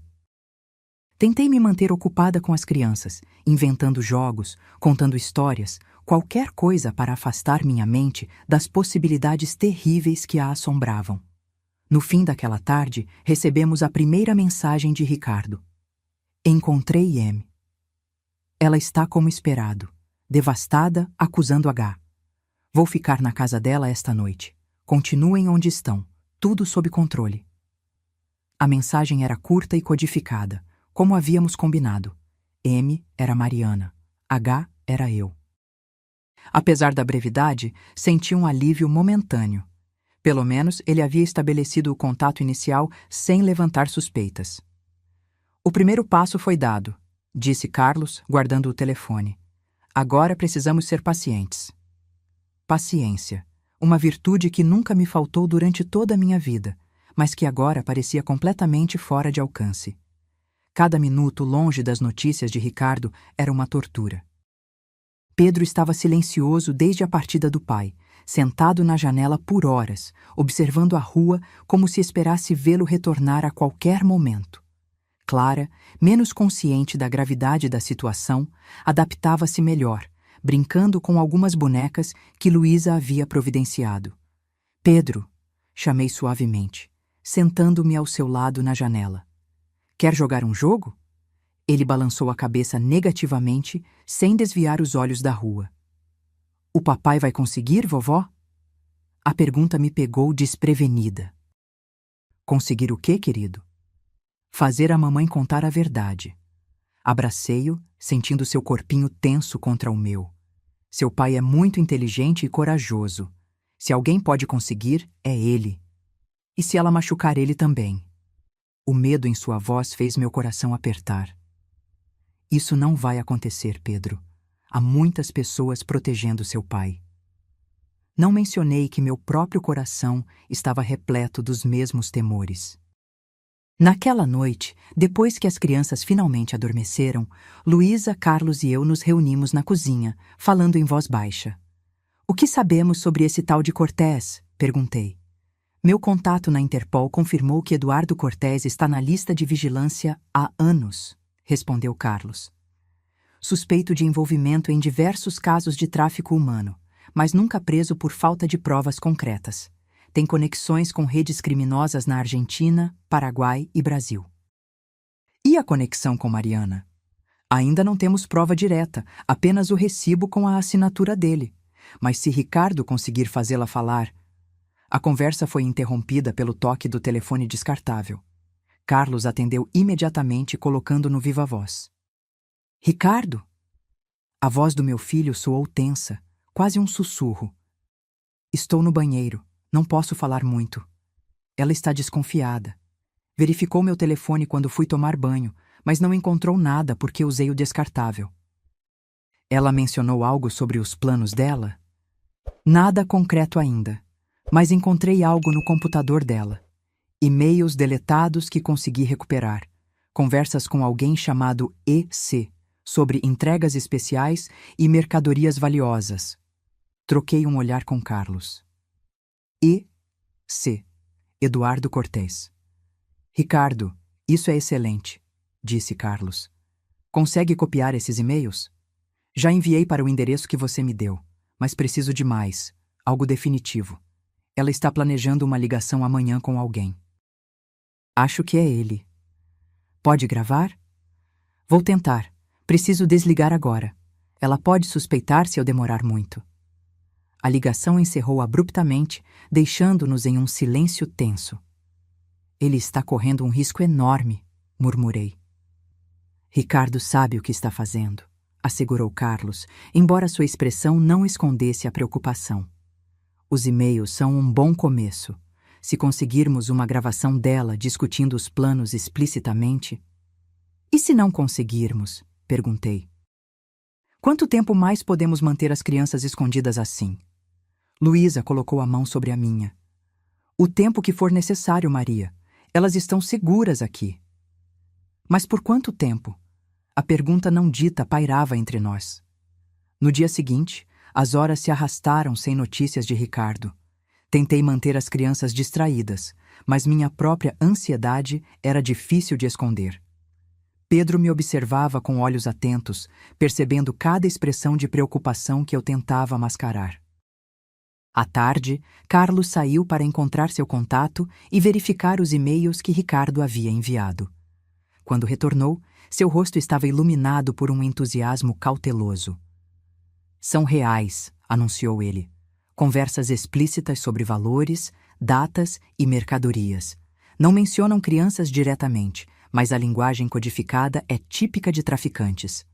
Tentei me manter ocupada com as crianças, inventando jogos, contando histórias, qualquer coisa para afastar minha mente das possibilidades terríveis que a assombravam. No fim daquela tarde, recebemos a primeira mensagem de Ricardo. Encontrei M. Ela está como esperado, devastada, acusando H. Vou ficar na casa dela esta noite. Continuem onde estão, tudo sob controle. A mensagem era curta e codificada, como havíamos combinado. M era Mariana, H era eu. Apesar da brevidade, senti um alívio momentâneo. Pelo menos ele havia estabelecido o contato inicial sem levantar suspeitas. O primeiro passo foi dado, disse Carlos, guardando o telefone. Agora precisamos ser pacientes. Paciência, uma virtude que nunca me faltou durante toda a minha vida, mas que agora parecia completamente fora de alcance. Cada minuto longe das notícias de Ricardo era uma tortura. Pedro estava silencioso desde a partida do pai, sentado na janela por horas, observando a rua como se esperasse vê-lo retornar a qualquer momento. Clara, menos consciente da gravidade da situação, adaptava-se melhor, brincando com algumas bonecas que Luísa havia providenciado. Pedro, chamei suavemente, sentando-me ao seu lado na janela. Quer jogar um jogo? Ele balançou a cabeça negativamente, sem desviar os olhos da rua. O papai vai conseguir, vovó? A pergunta me pegou desprevenida. Conseguir o quê, querido? Fazer a mamãe contar a verdade. Abracei-o, sentindo seu corpinho tenso contra o meu. Seu pai é muito inteligente e corajoso. Se alguém pode conseguir, é ele. E se ela machucar ele também? O medo em sua voz fez meu coração apertar. Isso não vai acontecer, Pedro. Há muitas pessoas protegendo seu pai. Não mencionei que meu próprio coração estava repleto dos mesmos temores. Naquela noite, depois que as crianças finalmente adormeceram, Luísa, Carlos e eu nos reunimos na cozinha, falando em voz baixa. O que sabemos sobre esse tal de Cortés? Perguntei. Meu contato na Interpol confirmou que Eduardo Cortés está na lista de vigilância há anos, respondeu Carlos. Suspeito de envolvimento em diversos casos de tráfico humano, mas nunca preso por falta de provas concretas. Tem conexões com redes criminosas na Argentina, Paraguai e Brasil. E a conexão com Mariana? Ainda não temos prova direta, apenas o recibo com a assinatura dele. Mas se Ricardo conseguir fazê-la falar... A conversa foi interrompida pelo toque do telefone descartável. Carlos atendeu imediatamente, colocando no viva-voz. Ricardo? A voz do meu filho soou tensa, quase um sussurro. Estou no banheiro, não posso falar muito. Ela está desconfiada. Verificou meu telefone quando fui tomar banho, mas não encontrou nada porque usei o descartável. Ela mencionou algo sobre os planos dela? Nada concreto ainda, mas encontrei algo no computador dela. E-mails deletados que consegui recuperar. Conversas com alguém chamado EC, sobre entregas especiais e mercadorias valiosas. Troquei um olhar com Carlos. EC. Eduardo Cortés. Ricardo, isso é excelente, disse Carlos. Consegue copiar esses e-mails? Já enviei para o endereço que você me deu, mas preciso de mais, algo definitivo. Ela está planejando uma ligação amanhã com alguém. Acho que é ele. Pode gravar? Vou tentar. Preciso desligar agora. Ela pode suspeitar se eu demorar muito. A ligação encerrou abruptamente, deixando-nos em um silêncio tenso. Ele está correndo um risco enorme, murmurei. Ricardo sabe o que está fazendo, assegurou Carlos, embora sua expressão não escondesse a preocupação. Os e-mails são um bom começo. Se conseguirmos uma gravação dela discutindo os planos explicitamente... E se não conseguirmos? Perguntei. Quanto tempo mais podemos manter as crianças escondidas assim? Luísa colocou a mão sobre a minha. O tempo que for necessário, Maria. Elas estão seguras aqui. Mas por quanto tempo? A pergunta não dita pairava entre nós. No dia seguinte, as horas se arrastaram sem notícias de Ricardo. Tentei manter as crianças distraídas, mas minha própria ansiedade era difícil de esconder. Pedro me observava com olhos atentos, percebendo cada expressão de preocupação que eu tentava mascarar. À tarde, Carlos saiu para encontrar seu contato e verificar os e-mails que Ricardo havia enviado. Quando retornou, seu rosto estava iluminado por um entusiasmo cauteloso. São reais, anunciou ele. Conversas explícitas sobre valores, datas e mercadorias. Não mencionam crianças diretamente, mas a linguagem codificada é típica de traficantes.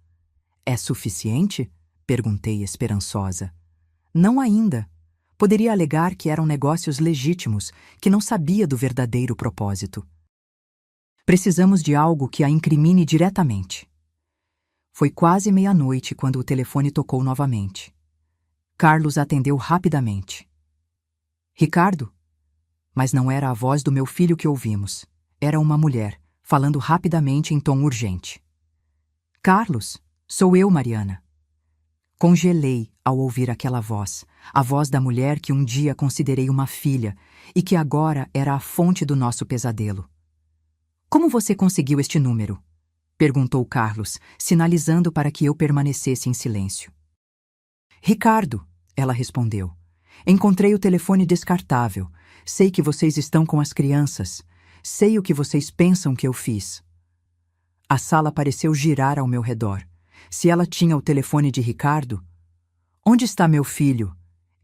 É suficiente? Perguntei esperançosa. Não ainda. Poderia alegar que eram negócios legítimos, que não sabia do verdadeiro propósito. Precisamos de algo que a incrimine diretamente. Foi quase meia-noite quando o telefone tocou novamente. Carlos atendeu rapidamente. Ricardo? Mas não era a voz do meu filho que ouvimos. Era uma mulher, falando rapidamente em tom urgente. Carlos, sou eu, Mariana. Congelei ao ouvir aquela voz, a voz da mulher que um dia considerei uma filha e que agora era a fonte do nosso pesadelo. Como você conseguiu este número? Perguntou Carlos, sinalizando para que eu permanecesse em silêncio. Ricardo, ela respondeu. Encontrei o telefone descartável. Sei que vocês estão com as crianças. Sei o que vocês pensam que eu fiz. A sala pareceu girar ao meu redor. Se ela tinha o telefone de Ricardo... Onde está meu filho?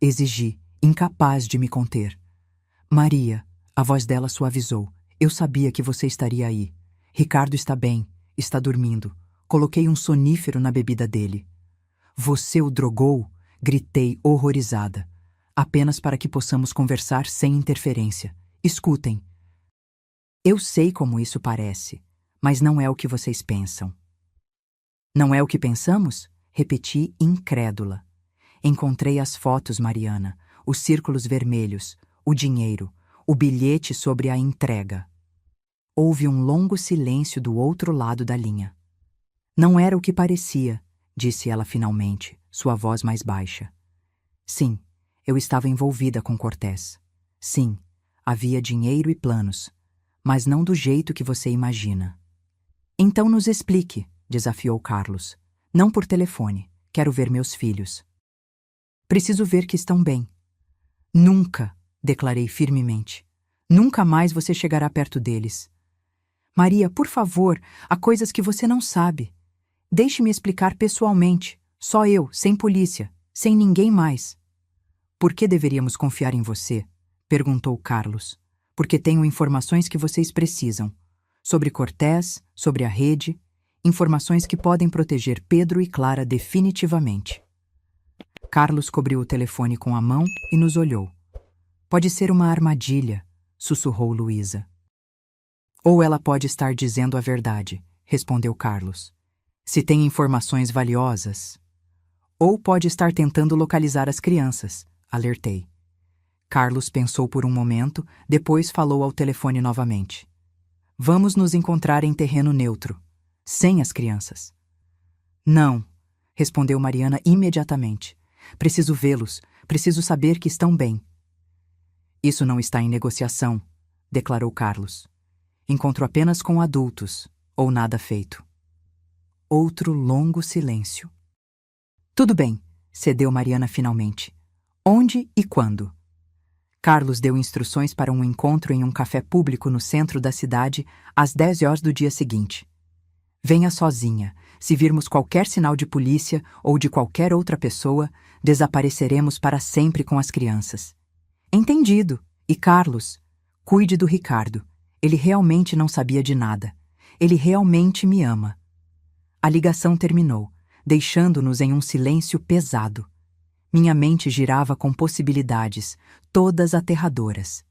Exigi, incapaz de me conter. Maria, a voz dela suavizou. Eu sabia que você estaria aí. Ricardo está bem, está dormindo. Coloquei um sonífero na bebida dele. Você o drogou? Gritei horrorizada. Apenas para que possamos conversar sem interferência. Escutem. Eu sei como isso parece, mas não é o que vocês pensam. Não é o que pensamos? Repeti, incrédula. Encontrei as fotos, Mariana, os círculos vermelhos, o dinheiro, o bilhete sobre a entrega. Houve um longo silêncio do outro lado da linha. Não era o que parecia, disse ela finalmente, sua voz mais baixa. Sim, eu estava envolvida com Cortés. Sim, havia dinheiro e planos, mas não do jeito que você imagina. Então nos explique, desafiou Carlos. Não por telefone, quero ver meus filhos. Preciso ver que estão bem. Nunca, declarei firmemente. Nunca mais você chegará perto deles. Maria, por favor, há coisas que você não sabe. Deixe-me explicar pessoalmente, só eu, sem polícia, sem ninguém mais. Por que deveríamos confiar em você? Perguntou Carlos. Porque tenho informações que vocês precisam. Sobre Cortés, sobre a rede, informações que podem proteger Pedro e Clara definitivamente. Carlos cobriu o telefone com a mão e nos olhou. Pode ser uma armadilha, sussurrou Luísa. Ou ela pode estar dizendo a verdade, respondeu Carlos. Se tem informações valiosas. Ou pode estar tentando localizar as crianças, alertei. Carlos pensou por um momento, depois falou ao telefone novamente. Vamos nos encontrar em terreno neutro, sem as crianças. Não, respondeu Mariana imediatamente. Preciso vê-los, preciso saber que estão bem. Isso não está em negociação, declarou Carlos. Encontro apenas com adultos, ou nada feito. Outro longo silêncio. Tudo bem, cedeu Mariana finalmente. Onde e quando? Carlos deu instruções para um encontro em um café público no centro da cidade às 10 horas do dia seguinte. Venha sozinha. Se virmos qualquer sinal de polícia ou de qualquer outra pessoa, desapareceremos para sempre com as crianças. Entendido. E Carlos, cuide do Ricardo. Ele realmente não sabia de nada. Ele realmente me ama. A ligação terminou, deixando-nos em um silêncio pesado. Minha mente girava com possibilidades, todas aterradoras.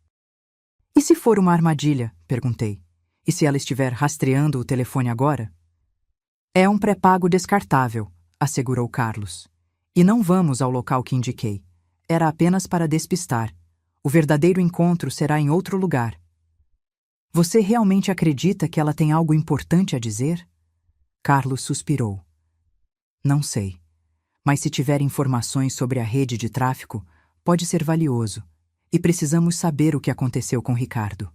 E se for uma armadilha? Perguntei. E se ela estiver rastreando o telefone agora? É um pré-pago descartável, assegurou Carlos. E não vamos ao local que indiquei. era apenas para despistar. O verdadeiro encontro será em outro lugar. Você realmente acredita que ela tem algo importante a dizer? Carlos suspirou. Não sei. Mas se tiver informações sobre a rede de tráfico, pode ser valioso. E precisamos saber o que aconteceu com Ricardo.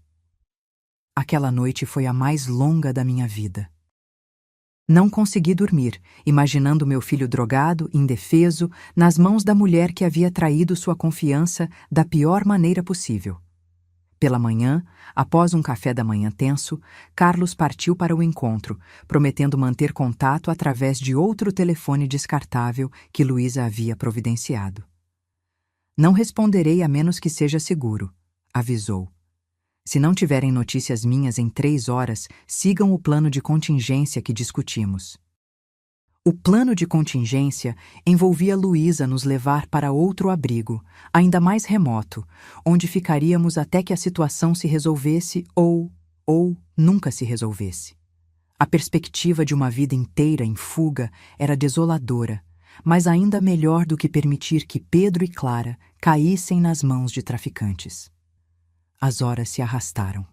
Aquela noite foi a mais longa da minha vida. Não consegui dormir, imaginando meu filho drogado, indefeso, nas mãos da mulher que havia traído sua confiança da pior maneira possível. Pela manhã, após um café da manhã tenso, Carlos partiu para o encontro, prometendo manter contato através de outro telefone descartável que Luísa havia providenciado. Não responderei a menos que seja seguro, avisou. Se não tiverem notícias minhas em 3 horas, sigam o plano de contingência que discutimos. O plano de contingência envolvia Luísa nos levar para outro abrigo, ainda mais remoto, onde ficaríamos até que a situação se resolvesse ou nunca se resolvesse. A perspectiva de uma vida inteira em fuga era desoladora, mas ainda melhor do que permitir que Pedro e Clara caíssem nas mãos de traficantes. As horas se arrastaram.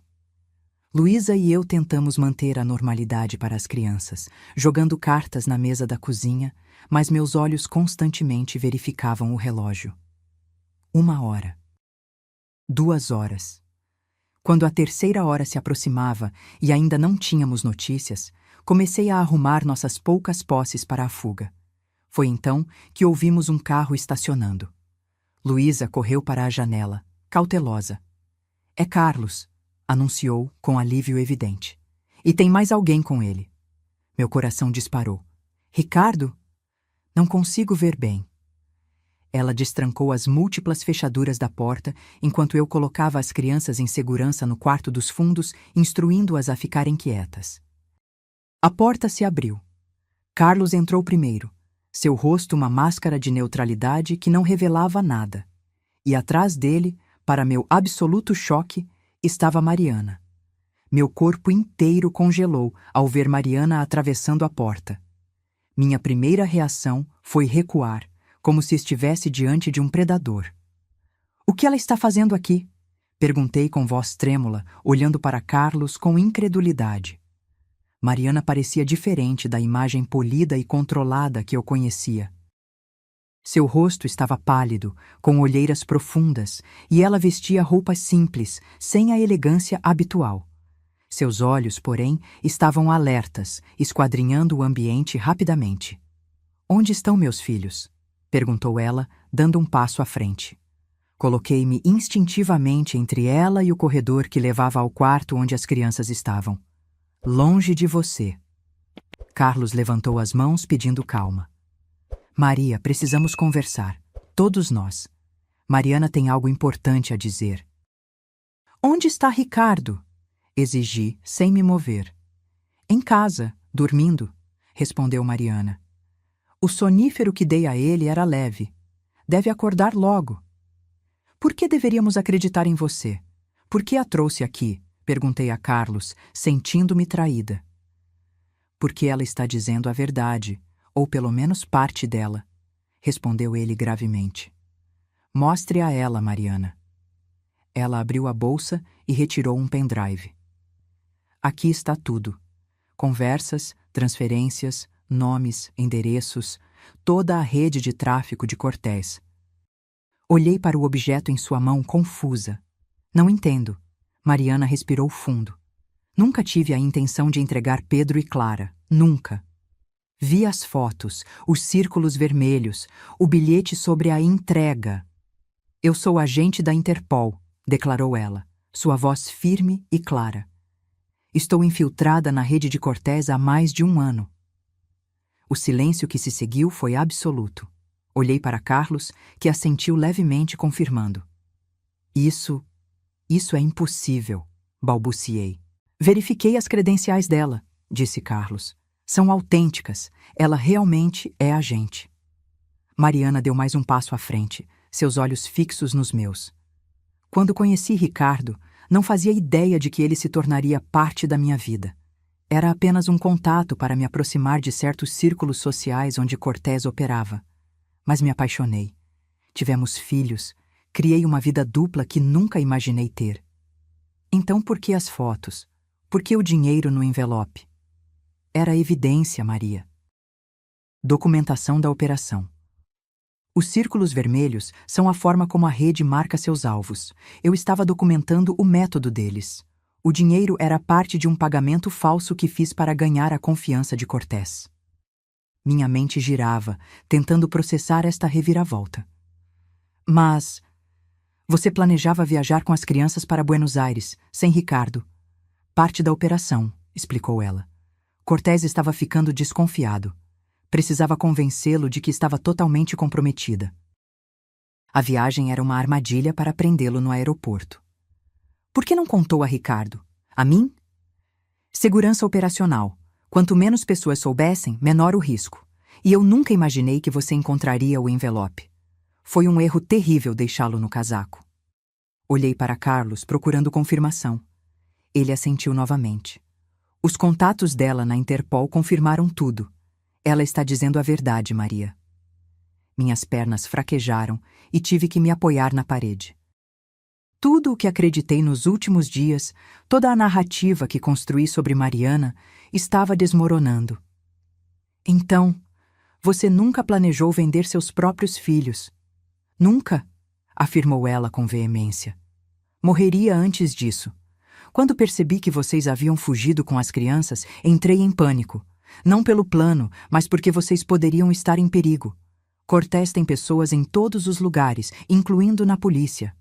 Luísa e eu tentamos manter a normalidade para as crianças, jogando cartas na mesa da cozinha, mas meus olhos constantemente verificavam o relógio. 1 hora. 2 horas. Quando a 3ª hora se aproximava e ainda não tínhamos notícias, comecei a arrumar nossas poucas posses para a fuga. Foi então que ouvimos um carro estacionando. Luísa correu para a janela, cautelosa. É Carlos, anunciou com alívio evidente. E tem mais alguém com ele. Meu coração disparou. Ricardo? Não consigo ver bem. Ela destrancou as múltiplas fechaduras da porta enquanto eu colocava as crianças em segurança no quarto dos fundos, instruindo-as a ficarem quietas. A porta se abriu. Carlos entrou primeiro, seu rosto uma máscara de neutralidade que não revelava nada. E atrás dele, para meu absoluto choque, estava Mariana. Meu corpo inteiro congelou ao ver Mariana atravessando a porta. Minha primeira reação foi recuar, como se estivesse diante de um predador. O que ela está fazendo aqui? Perguntei com voz trêmula, olhando para Carlos com incredulidade. Mariana parecia diferente da imagem polida e controlada que eu conhecia. Seu rosto estava pálido, com olheiras profundas, e ela vestia roupas simples, sem a elegância habitual. Seus olhos, porém, estavam alertas, esquadrinhando o ambiente rapidamente. Onde estão meus filhos? Perguntou ela, dando um passo à frente. Coloquei-me instintivamente entre ela e o corredor que levava ao quarto onde as crianças estavam. Longe de você. Carlos levantou as mãos pedindo calma. Maria, precisamos conversar. Todos nós. Mariana tem algo importante a dizer. Onde está Ricardo? Exigi, sem me mover. Em casa, dormindo, respondeu Mariana. O sonífero que dei a ele era leve. Deve acordar logo. Por que deveríamos acreditar em você? Por que a trouxe aqui? Perguntei a Carlos, sentindo-me traída. Porque ela está dizendo a verdade, ou pelo menos parte dela, respondeu ele gravemente. Mostre a ela, Mariana. Ela abriu a bolsa e retirou um pendrive. Aqui está tudo. Conversas, transferências, nomes, endereços, toda a rede de tráfico de Cortés. Olhei para o objeto em sua mão confusa. Não entendo. Mariana respirou fundo. Nunca tive a intenção de entregar Pedro e Clara. Nunca. Vi as fotos, os círculos vermelhos, o bilhete sobre a entrega. Eu sou agente da Interpol, declarou ela, sua voz firme e clara. Estou infiltrada na rede de Cortés há mais de 1 ano. O silêncio que se seguiu foi absoluto. Olhei para Carlos, que assentiu levemente, confirmando. Isso é impossível, balbuciei. Verifiquei as credenciais dela, disse Carlos. São autênticas. Ela realmente é agente. Mariana deu mais um passo à frente, seus olhos fixos nos meus. Quando conheci Ricardo, não fazia ideia de que ele se tornaria parte da minha vida. Era apenas um contato para me aproximar de certos círculos sociais onde Cortés operava. Mas me apaixonei. tivemos filhos, criei uma vida dupla que nunca imaginei ter. Então por que as fotos? Por que o dinheiro no envelope? Era evidência, Maria. Documentação da operação. Os círculos vermelhos são a forma como a rede marca seus alvos. Eu estava documentando o método deles. O dinheiro era parte de um pagamento falso que fiz para ganhar a confiança de Cortés. Minha mente girava, tentando processar esta reviravolta. Mas você planejava viajar com as crianças para Buenos Aires, sem Ricardo. Parte da operação, explicou ela. Cortés estava ficando desconfiado. Precisava convencê-lo de que estava totalmente comprometida. A viagem era uma armadilha para prendê-lo no aeroporto. Por que não contou a Ricardo? A mim? Segurança operacional. Quanto menos pessoas soubessem, menor o risco. E eu nunca imaginei que você encontraria o envelope. Foi um erro terrível deixá-lo no casaco. Olhei para Carlos, procurando confirmação. Ele assentiu novamente. Os contatos dela na Interpol confirmaram tudo. Ela está dizendo a verdade, Maria. Minhas pernas fraquejaram e tive que me apoiar na parede. Tudo o que acreditei nos últimos dias, toda a narrativa que construí sobre Mariana, estava desmoronando. Então, você nunca planejou vender seus próprios filhos. Nunca, afirmou ela com veemência. Morreria antes disso. Quando percebi que vocês haviam fugido com as crianças, entrei em pânico. Não pelo plano, mas porque vocês poderiam estar em perigo. Cortés tem pessoas em todos os lugares, incluindo na polícia.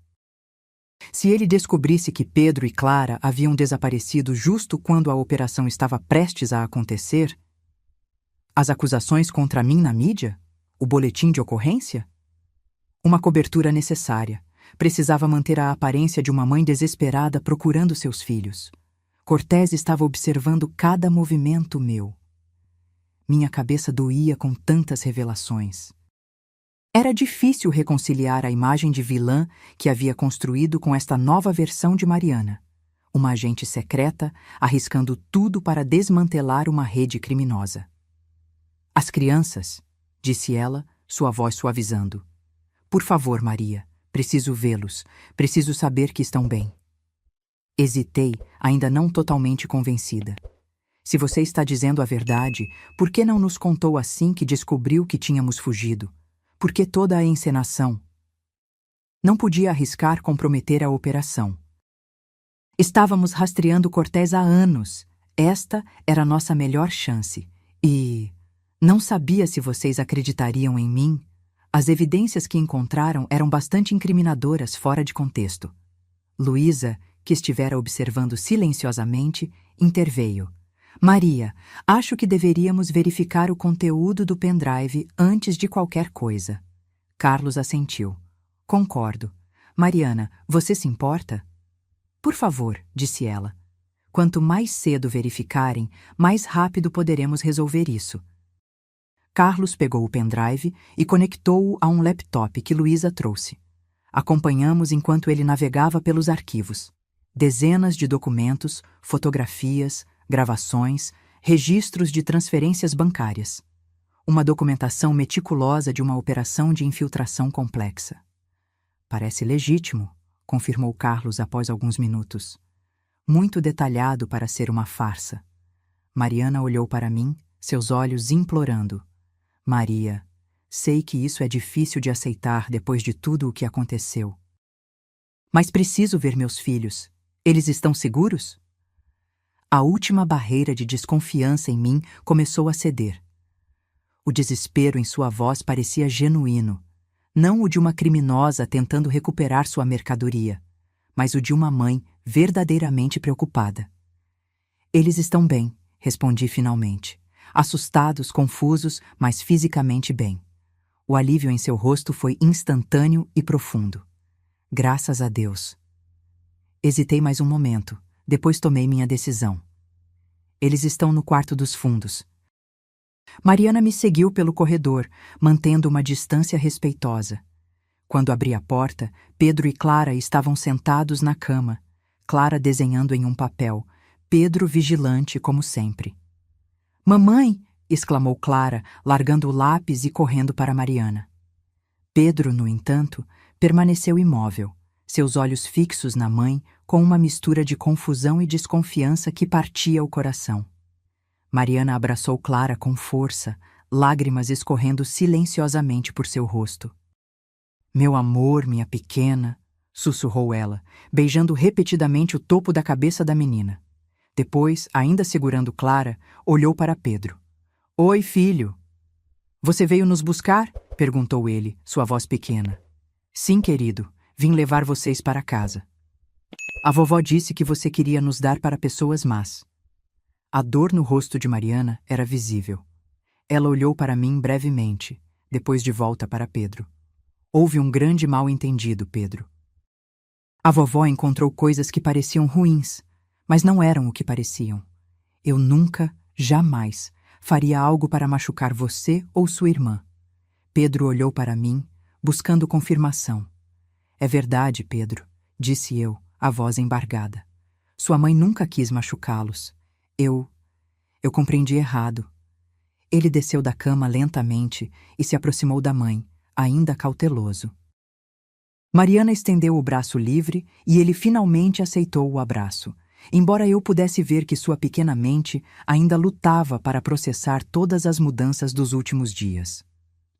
Se ele descobrisse que Pedro e Clara haviam desaparecido justo quando a operação estava prestes a acontecer, as acusações contra mim na mídia? O boletim de ocorrência? Uma cobertura necessária. Precisava manter a aparência de uma mãe desesperada procurando seus filhos. Cortés estava observando cada movimento meu. Minha cabeça doía com tantas revelações. Era difícil reconciliar a imagem de vilã que havia construído com esta nova versão de Mariana, uma agente secreta arriscando tudo para desmantelar uma rede criminosa. As crianças, disse ela, sua voz suavizando. Por favor, Maria, preciso vê-los, preciso saber que estão bem. Hesitei, ainda não totalmente convencida. Se você está dizendo a verdade, por que não nos contou assim que descobriu que tínhamos fugido? Por que toda a encenação? Não podia arriscar comprometer a operação. Estávamos rastreando Cortés há anos. Esta era a nossa melhor chance. E não sabia se vocês acreditariam em mim. As evidências que encontraram eram bastante incriminadoras fora de contexto. Luísa, que estivera observando silenciosamente, interveio. Maria, acho que deveríamos verificar o conteúdo do pendrive antes de qualquer coisa. Carlos assentiu. Concordo. Mariana, você se importa? Por favor, disse ela. Quanto mais cedo verificarem, mais rápido poderemos resolver isso. Carlos pegou o pendrive e conectou-o a um laptop que Luísa trouxe. Acompanhamos enquanto ele navegava pelos arquivos. Dezenas de documentos, fotografias, gravações, registros de transferências bancárias. Uma documentação meticulosa de uma operação de infiltração complexa. Parece legítimo, confirmou Carlos após alguns minutos. Muito detalhado para ser uma farsa. Mariana olhou para mim, seus olhos implorando. Maria, sei que isso é difícil de aceitar depois de tudo o que aconteceu. Mas preciso ver meus filhos. Eles estão seguros? A última barreira de desconfiança em mim começou a ceder. O desespero em sua voz parecia genuíno, não o de uma criminosa tentando recuperar sua mercadoria, mas o de uma mãe verdadeiramente preocupada. Eles estão bem, respondi finalmente, assustados, confusos, mas fisicamente bem. O alívio em seu rosto foi instantâneo e profundo. Graças a Deus. Hesitei mais um momento. Depois tomei minha decisão. Eles estão no quarto dos fundos. Mariana me seguiu pelo corredor, mantendo uma distância respeitosa. Quando abri a porta, Pedro e Clara estavam sentados na cama, Clara desenhando em um papel, Pedro vigilante como sempre. Mamãe! Exclamou Clara, largando o lápis e correndo para Mariana. Pedro, no entanto, permaneceu imóvel, seus olhos fixos na mãe, com uma mistura de confusão e desconfiança que partia o coração. Mariana abraçou Clara com força, lágrimas escorrendo silenciosamente por seu rosto. "Meu amor, minha pequena", sussurrou ela, beijando repetidamente o topo da cabeça da menina. Depois, ainda segurando Clara, olhou para Pedro. "Oi, filho." "Você veio nos buscar?" perguntou ele, sua voz pequena. "Sim, querido, vim levar vocês para casa. A vovó disse que você queria nos dar para pessoas más." A dor no rosto de Mariana era visível. Ela olhou para mim brevemente, depois de volta para Pedro. "Houve um grande mal-entendido, Pedro. A vovó encontrou coisas que pareciam ruins, mas não eram o que pareciam. Eu nunca, jamais, faria algo para machucar você ou sua irmã." Pedro olhou para mim, buscando confirmação. "É verdade, Pedro", disse eu, a voz embargada. "Sua mãe nunca quis machucá-los. Eu compreendi errado." Ele desceu da cama lentamente e se aproximou da mãe, ainda cauteloso. Mariana estendeu o braço livre e ele finalmente aceitou o abraço, embora eu pudesse ver que sua pequena mente ainda lutava para processar todas as mudanças dos últimos dias.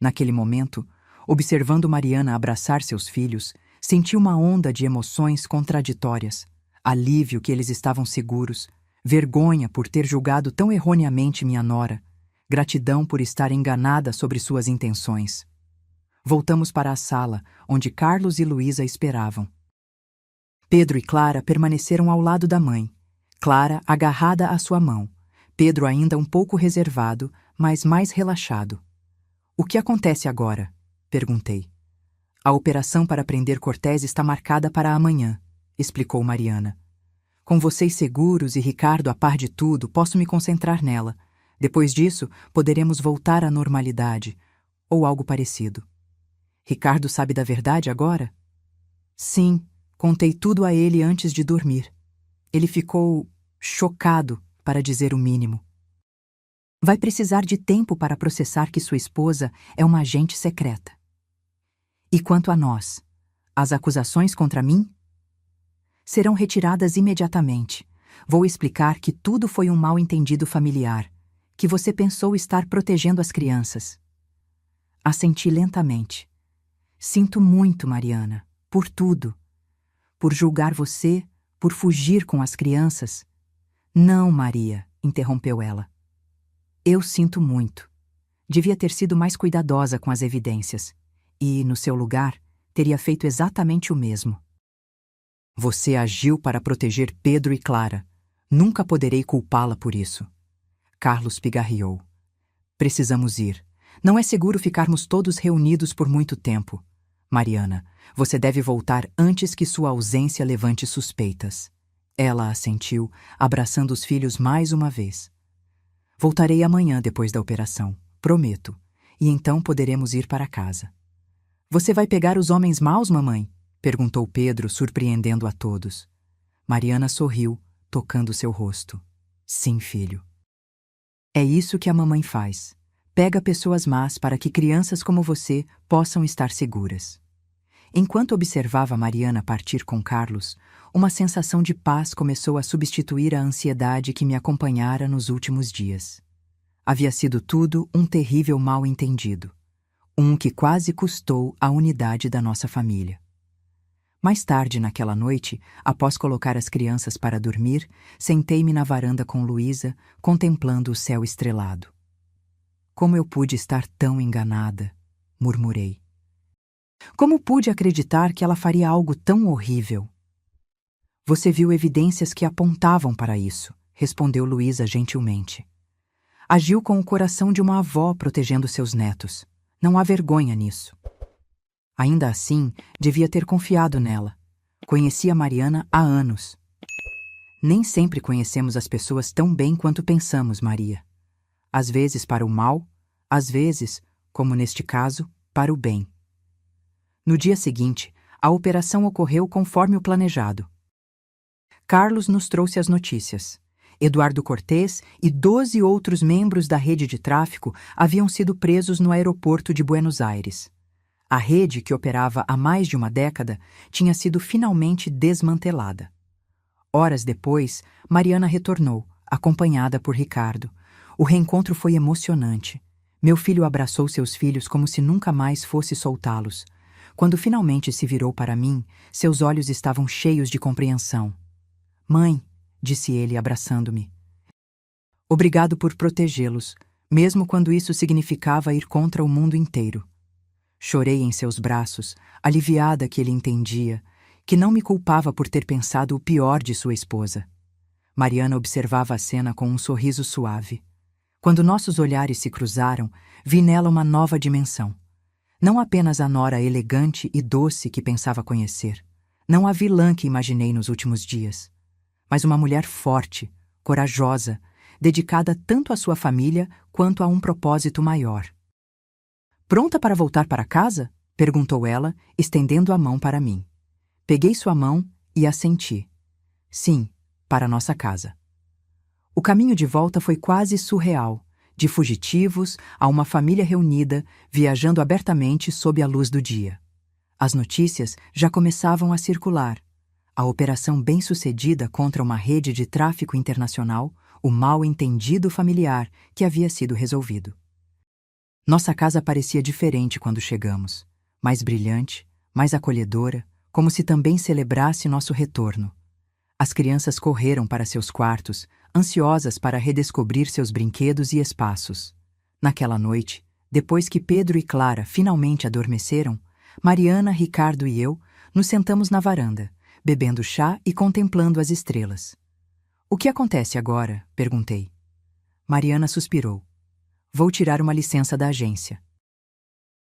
Naquele momento, observando Mariana abraçar seus filhos, senti uma onda de emoções contraditórias: alívio que eles estavam seguros, vergonha por ter julgado tão erroneamente minha nora, gratidão por estar enganada sobre suas intenções. Voltamos para a sala, onde Carlos e Luísa esperavam. Pedro e Clara permaneceram ao lado da mãe, Clara agarrada à sua mão, Pedro ainda um pouco reservado, mas mais relaxado. "O que acontece agora?" perguntei. "A operação para prender Cortés está marcada para amanhã", explicou Mariana. "Com vocês seguros e Ricardo a par de tudo, posso me concentrar nela. Depois disso, poderemos voltar à normalidade, ou algo parecido." "Ricardo sabe da verdade agora?" "Sim, contei tudo a ele antes de dormir. Ele ficou chocado, para dizer o mínimo. Vai precisar de tempo para processar que sua esposa é uma agente secreta. E quanto a nós, as acusações contra mim? Serão retiradas imediatamente. Vou explicar que tudo foi um mal-entendido familiar, que você pensou estar protegendo as crianças." Assenti lentamente. "Sinto muito, Mariana, por tudo. Por julgar você, por fugir com as crianças." "Não, Maria", interrompeu ela. "Eu sinto muito. Devia ter sido mais cuidadosa com as evidências. E, no seu lugar, teria feito exatamente o mesmo." "Você agiu para proteger Pedro e Clara. Nunca poderei culpá-la por isso." Carlos pigarreou. "Precisamos ir. Não é seguro ficarmos todos reunidos por muito tempo. Mariana, você deve voltar antes que sua ausência levante suspeitas." Ela assentiu, abraçando os filhos mais uma vez. "Voltarei amanhã depois da operação, prometo, e então poderemos ir para casa." "Você vai pegar os homens maus, mamãe?" perguntou Pedro, surpreendendo a todos. Mariana sorriu, tocando seu rosto. "Sim, filho. É isso que a mamãe faz. Pega pessoas más para que crianças como você possam estar seguras." Enquanto observava Mariana partir com Carlos, uma sensação de paz começou a substituir a ansiedade que me acompanhara nos últimos dias. Havia sido tudo um terrível mal-entendido, um que quase custou a unidade da nossa família. Mais tarde naquela noite, após colocar as crianças para dormir, sentei-me na varanda com Luísa, contemplando o céu estrelado. "Como eu pude estar tão enganada?" murmurei. "Como pude acreditar que ela faria algo tão horrível?" "Você viu evidências que apontavam para isso", respondeu Luísa gentilmente. "Agiu com o coração de uma avó protegendo seus netos. Não há vergonha nisso." Ainda assim, devia ter confiado nela. Conhecia Mariana há anos. Nem sempre conhecemos as pessoas tão bem quanto pensamos, Maria. Às vezes para o mal, às vezes, como neste caso, para o bem. No dia seguinte, a operação ocorreu conforme o planejado. Carlos nos trouxe as notícias. Eduardo Cortés e 12 outros membros da rede de tráfico haviam sido presos no aeroporto de Buenos Aires. A rede, que operava há mais de uma década, tinha sido finalmente desmantelada. Horas depois, Mariana retornou, acompanhada por Ricardo. O reencontro foi emocionante. Meu filho abraçou seus filhos como se nunca mais fosse soltá-los. Quando finalmente se virou para mim, seus olhos estavam cheios de compreensão. "Mãe", disse ele, abraçando-me. "Obrigado por protegê-los, mesmo quando isso significava ir contra o mundo inteiro." Chorei em seus braços, aliviada que ele entendia, que não me culpava por ter pensado o pior de sua esposa. Mariana observava a cena com um sorriso suave. Quando nossos olhares se cruzaram, vi nela uma nova dimensão. Não apenas a nora elegante e doce que pensava conhecer, não a vilã que imaginei nos últimos dias, mas uma mulher forte, corajosa, dedicada tanto à sua família quanto a um propósito maior. "Pronta para voltar para casa?" perguntou ela, estendendo a mão para mim. Peguei sua mão e assenti. "Sim, para nossa casa." O caminho de volta foi quase surreal, de fugitivos a uma família reunida, viajando abertamente sob a luz do dia. As notícias já começavam a circular. A operação bem-sucedida contra uma rede de tráfico internacional, o mal-entendido familiar que havia sido resolvido. Nossa casa parecia diferente quando chegamos, mais brilhante, mais acolhedora, como se também celebrasse nosso retorno. As crianças correram para seus quartos, ansiosas para redescobrir seus brinquedos e espaços. Naquela noite, depois que Pedro e Clara finalmente adormeceram, Mariana, Ricardo e eu nos sentamos na varanda, bebendo chá e contemplando as estrelas. "O que acontece agora?" perguntei. Mariana suspirou. "Vou tirar uma licença da agência.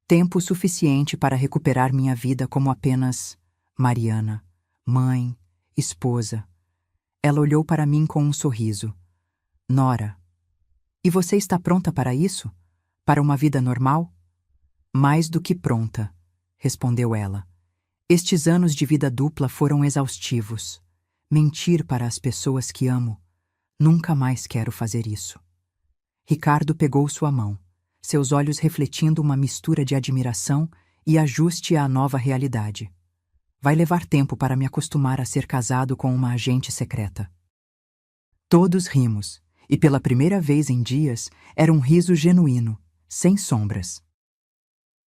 Tempo suficiente para recuperar minha vida como apenas Mariana, mãe, esposa." Ela olhou para mim com um sorriso. "Nora, e você está pronta para isso? Para uma vida normal?" "Mais do que pronta", respondeu ela. "Estes anos de vida dupla foram exaustivos. Mentir para as pessoas que amo. Nunca mais quero fazer isso." Ricardo pegou sua mão, seus olhos refletindo uma mistura de admiração e ajuste à nova realidade. "Vai levar tempo para me acostumar a ser casado com uma agente secreta." Todos rimos, e pela primeira vez em dias era um riso genuíno, sem sombras.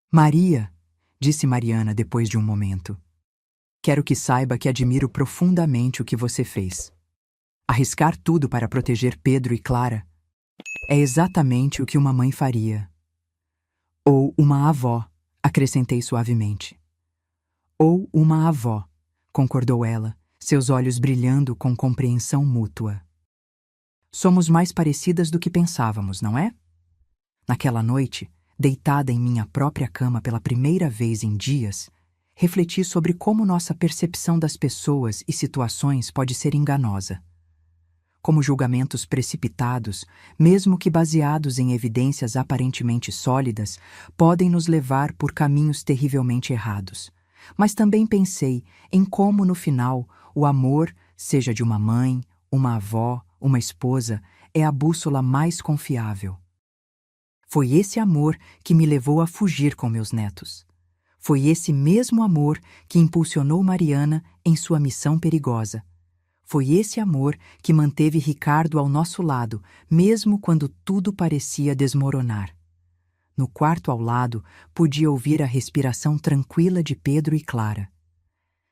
"Maria", disse Mariana depois de um momento, "quero que saiba que admiro profundamente o que você fez. Arriscar tudo para proteger Pedro e Clara é exatamente o que uma mãe faria." "Ou uma avó", acrescentei suavemente. "Ou uma avó", concordou ela, seus olhos brilhando com compreensão mútua. "Somos mais parecidas do que pensávamos, não é?" Naquela noite, deitada em minha própria cama pela primeira vez em dias, refleti sobre como nossa percepção das pessoas e situações pode ser enganosa. Como julgamentos precipitados, mesmo que baseados em evidências aparentemente sólidas, podem nos levar por caminhos terrivelmente errados. Mas também pensei em como, no final, o amor, seja de uma mãe, uma avó, uma esposa, é a bússola mais confiável. Foi esse amor que me levou a fugir com meus netos. Foi esse mesmo amor que impulsionou Mariana em sua missão perigosa. Foi esse amor que manteve Ricardo ao nosso lado, mesmo quando tudo parecia desmoronar. No quarto ao lado, podia ouvir a respiração tranquila de Pedro e Clara.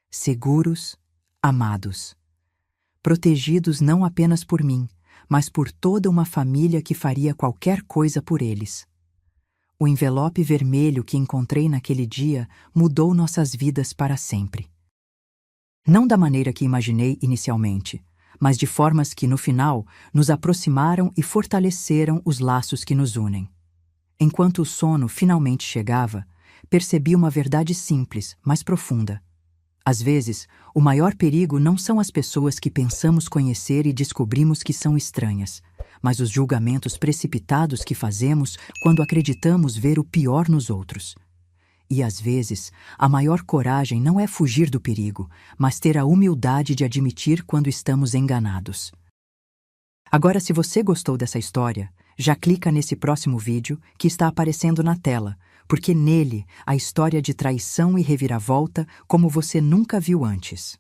Seguros, amados. Protegidos não apenas por mim, mas por toda uma família que faria qualquer coisa por eles. O envelope vermelho que encontrei naquele dia mudou nossas vidas para sempre. Não da maneira que imaginei inicialmente, mas de formas que, no final, nos aproximaram e fortaleceram os laços que nos unem. Enquanto o sono finalmente chegava, percebi uma verdade simples, mas profunda. Às vezes, o maior perigo não são as pessoas que pensamos conhecer e descobrimos que são estranhas, mas os julgamentos precipitados que fazemos quando acreditamos ver o pior nos outros. E às vezes, a maior coragem não é fugir do perigo, mas ter a humildade de admitir quando estamos enganados. Agora, se você gostou dessa história, já clica nesse próximo vídeo que está aparecendo na tela, porque nele há história de traição e reviravolta como você nunca viu antes.